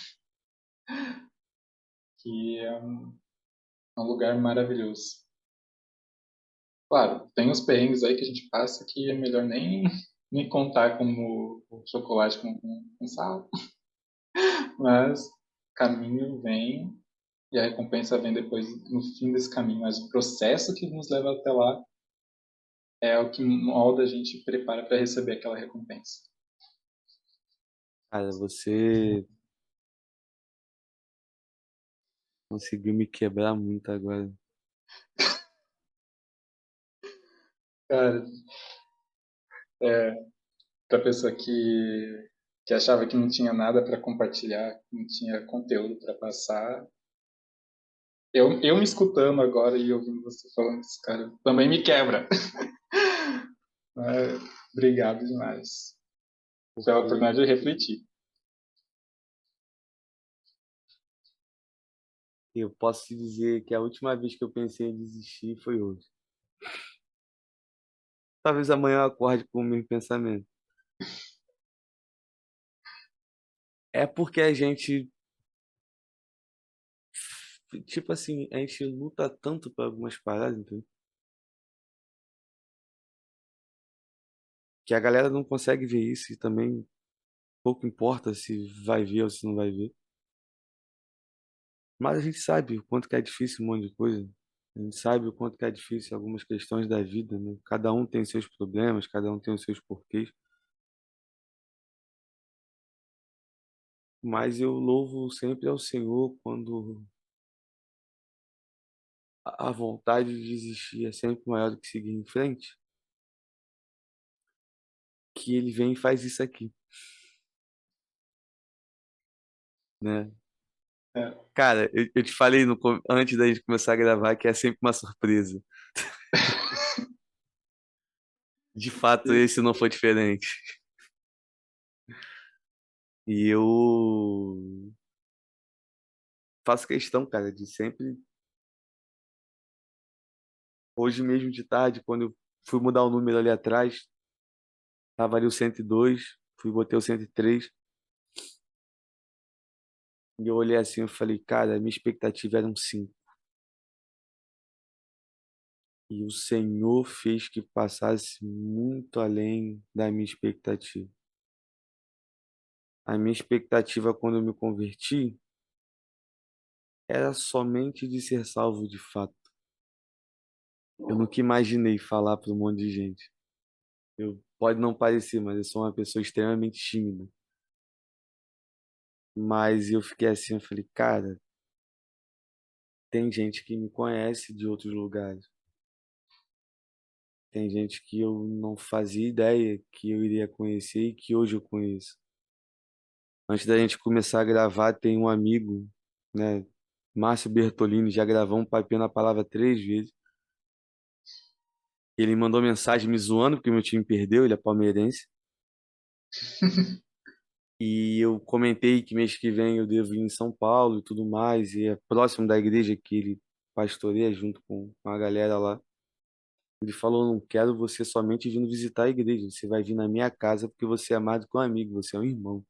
que é um lugar maravilhoso. Claro, tem uns perrengues aí que a gente passa que é melhor nem contar como chocolate com sal, mas o caminho vem e a recompensa vem depois no fim desse caminho, mas o processo que nos leva até lá é o que molda a gente prepara para receber aquela recompensa. Cara, você conseguiu me quebrar muito agora. Cara, para pessoa que achava que não tinha nada para compartilhar, que não tinha conteúdo para passar, eu me escutando agora e ouvindo você falando isso, cara, também me quebra. Mas, obrigado demais pela Porque oportunidade de refletir. eu posso te dizer que a última vez que eu pensei em desistir foi hoje. Talvez amanhã eu acorde com o mesmo pensamento. É porque a gente, tipo assim, a gente luta tanto por algumas paradas, entendeu? Que a galera não consegue ver isso e também pouco importa se vai ver ou se não vai ver. Mas a gente sabe o quanto que é difícil um monte de coisa. A gente sabe o quanto que é difícil algumas questões da vida, né? Cada um tem seus problemas, cada um tem os seus porquês. Mas eu louvo sempre ao Senhor quando a vontade de desistir é sempre maior do que seguir em frente, que Ele vem e faz isso aqui, né? É, Cara, eu te falei antes da gente começar a gravar que é sempre uma surpresa. De fato, e- esse não foi diferente. E eu faço questão, cara, de sempre, hoje mesmo de tarde, quando eu fui mudar o número ali atrás, tava ali o 102, fui botei o 103, e eu olhei assim e falei, cara, minha expectativa era um 5. E o Senhor fez que passasse muito além da minha expectativa. A minha expectativa quando eu me converti era somente de ser salvo de fato. Eu nunca imaginei falar para um monte de gente. Pode não parecer, mas eu sou uma pessoa extremamente tímida. Mas eu fiquei assim, eu falei, cara, tem gente que me conhece de outros lugares. Tem gente que eu não fazia ideia que eu iria conhecer e que hoje eu conheço. Antes da gente começar a gravar, tem um amigo, né? Márcio Bertolini, já gravou um papinho na palavra 3 vezes. Ele mandou mensagem me zoando porque meu time perdeu, ele é palmeirense. E eu comentei que mês que vem eu devo ir em São Paulo e tudo mais, e é próximo da igreja que ele pastoreia junto com a galera lá. Ele falou: não quero você somente vindo visitar a igreja, você vai vir na minha casa porque você é amado com um amigo, você é um irmão.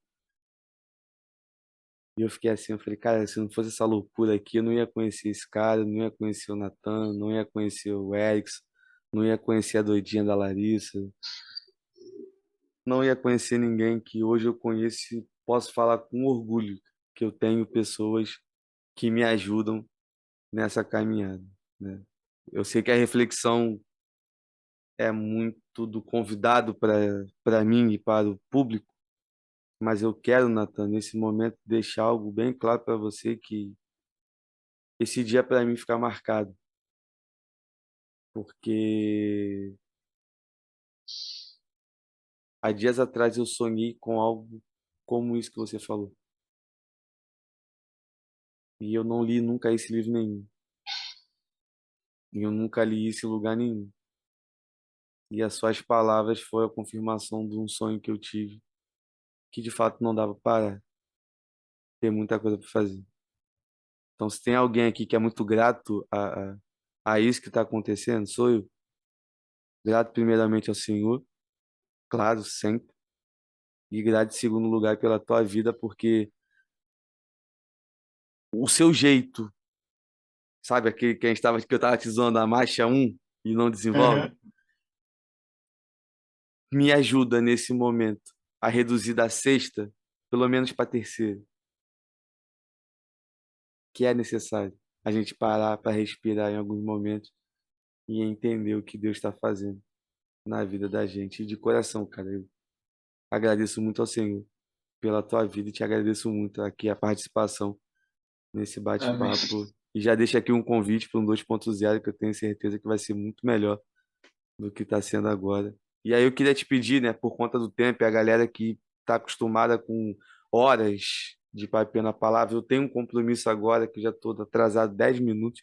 E eu fiquei assim, eu falei, cara, se não fosse essa loucura aqui, eu não ia conhecer esse cara, não ia conhecer o Natan, não ia conhecer o Erickson, não ia conhecer a doidinha da Larissa, não ia conhecer ninguém que hoje eu conheço e posso falar com orgulho que eu tenho pessoas que me ajudam nessa caminhada, né? Eu sei que a reflexão é muito do convidado para mim e para o público, mas eu quero, Nathan, nesse momento deixar algo bem claro para você que esse dia para mim ficar marcado, porque há dias atrás eu sonhei com algo como isso que você falou. E eu não li nunca esse livro nenhum. E eu nunca li isso em lugar nenhum. E as suas palavras foram a confirmação de um sonho que eu tive, que de fato não dava para ter muita coisa para fazer. Então, se tem alguém aqui que é muito grato a isso que está acontecendo, sou eu. Grato primeiramente ao Senhor, claro, sempre. E grato em segundo lugar pela tua vida, porque o seu jeito, sabe, aquele que a gente tava, que eu tava te zoando, a marcha 1, e não desenvolve? Me ajuda nesse momento a reduzir da sexta, pelo menos para a terceira, que é necessário a gente parar para respirar em alguns momentos e entender o que Deus está fazendo na vida da gente. E de coração, cara, eu agradeço muito ao Senhor pela tua vida e te agradeço muito aqui a participação nesse Amém. bate-papo. E já deixo aqui um convite para um 2.0 que eu tenho certeza que vai ser muito melhor do que está sendo agora. E aí eu queria te pedir, né, por conta do tempo, e a galera que está acostumada com horas de papel na palavra, eu tenho um compromisso agora que já estou atrasado 10 minutos,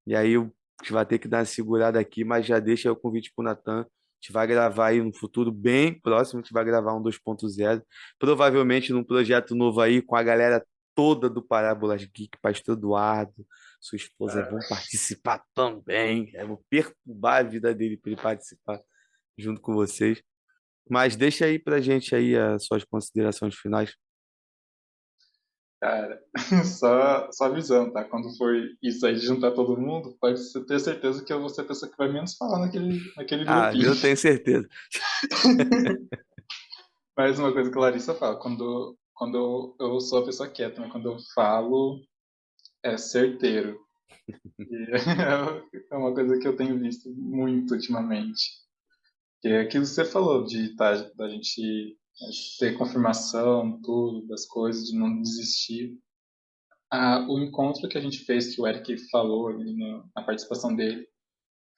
e aí a gente vai ter que dar uma segurada aqui, mas já deixa aí o convite para o Natan. A gente vai gravar aí no futuro bem próximo, a gente vai gravar um 2.0, provavelmente num projeto novo aí com a galera toda do Parábolas Geek, Pastor Eduardo, sua esposa vão participar também. Eu vou perturbar a vida dele para ele participar junto com vocês. Mas deixa aí pra gente aí as suas considerações finais. Cara, só avisando, tá? Quando for isso aí de juntar todo mundo, pode ter certeza que eu vou ser a pessoa que vai menos falar naquele Ah, grupinho. eu tenho certeza. Mas uma coisa que a Larissa fala, quando eu sou a pessoa quieta, né? Quando eu falo, é certeiro. E é uma coisa que eu tenho visto muito ultimamente. Que é aquilo que você falou, da gente ter confirmação, tudo, das coisas, de não desistir. O encontro que a gente fez, que o Eric falou ali na participação dele,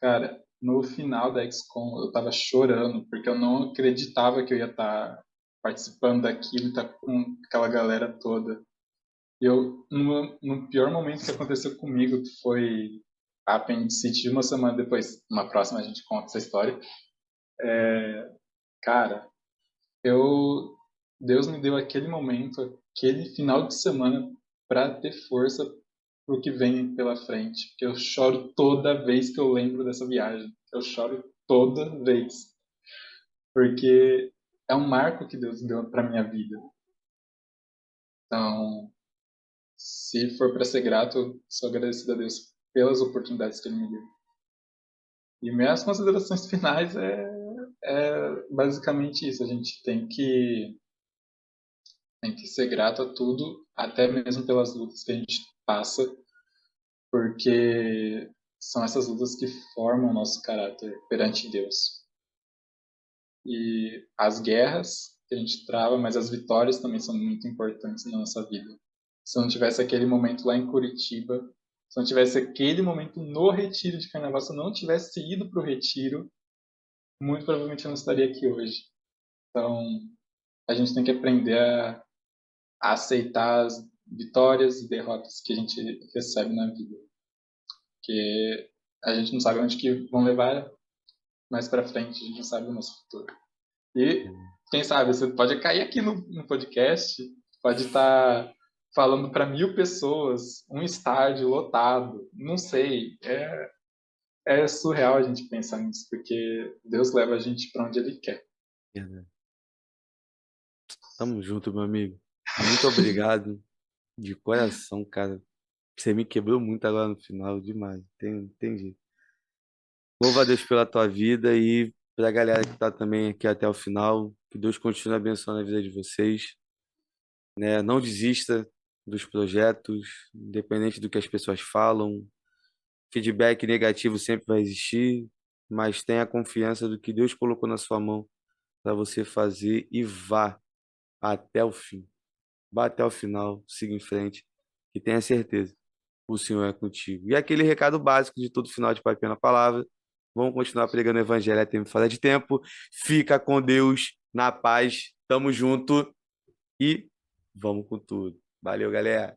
cara, no final da XCOM eu tava chorando, porque eu não acreditava que eu ia estar participando daquilo e estar com aquela galera toda. E eu, no pior momento que aconteceu comigo, que foi a apendicite, uma semana depois, uma próxima a gente conta essa história, cara, eu Deus me deu aquele momento, aquele final de semana para ter força pro que vem pela frente. Porque eu choro toda vez que eu lembro dessa viagem. Eu choro toda vez, porque é um marco que Deus deu para minha vida. Então, se for para ser grato, eu sou agradecido a Deus pelas oportunidades que Ele me deu. E minhas considerações finais é basicamente isso. A gente tem que ser grato a tudo, até mesmo pelas lutas que a gente passa, porque são essas lutas que formam o nosso caráter perante Deus. E as guerras que a gente trava, mas as vitórias também são muito importantes na nossa vida. Se não tivesse aquele momento lá em Curitiba, se não tivesse aquele momento no retiro de carnaval, se eu não tivesse ido para o retiro, muito provavelmente eu não estaria aqui hoje. Então, a gente tem que aprender a aceitar as vitórias e derrotas que a gente recebe na vida. Porque a gente não sabe onde que vão levar mais para frente, a gente não sabe o nosso futuro. E quem sabe você pode cair aqui no podcast, pode estar falando para 1.000 pessoas, um estádio lotado, não sei. É surreal a gente pensar nisso, porque Deus leva a gente para onde Ele quer. Tamo junto, meu amigo. Muito obrigado de coração, cara. Você me quebrou muito agora no final, demais. Tem jeito. Louva a Deus pela tua vida e pra galera que tá também aqui até o final, que Deus continue abençoando a vida de vocês, né? Não desista dos projetos, independente do que as pessoas falam. Feedback negativo sempre vai existir, mas tenha confiança do que Deus colocou na sua mão para você fazer e vá até o fim. Vá até o final, siga em frente e tenha certeza, o Senhor é contigo. E aquele recado básico de todo final de Papai na Palavra. Vamos continuar pregando o Evangelho até me falar de tempo. Fica com Deus, na paz. Tamo junto e vamos com tudo. Valeu, galera.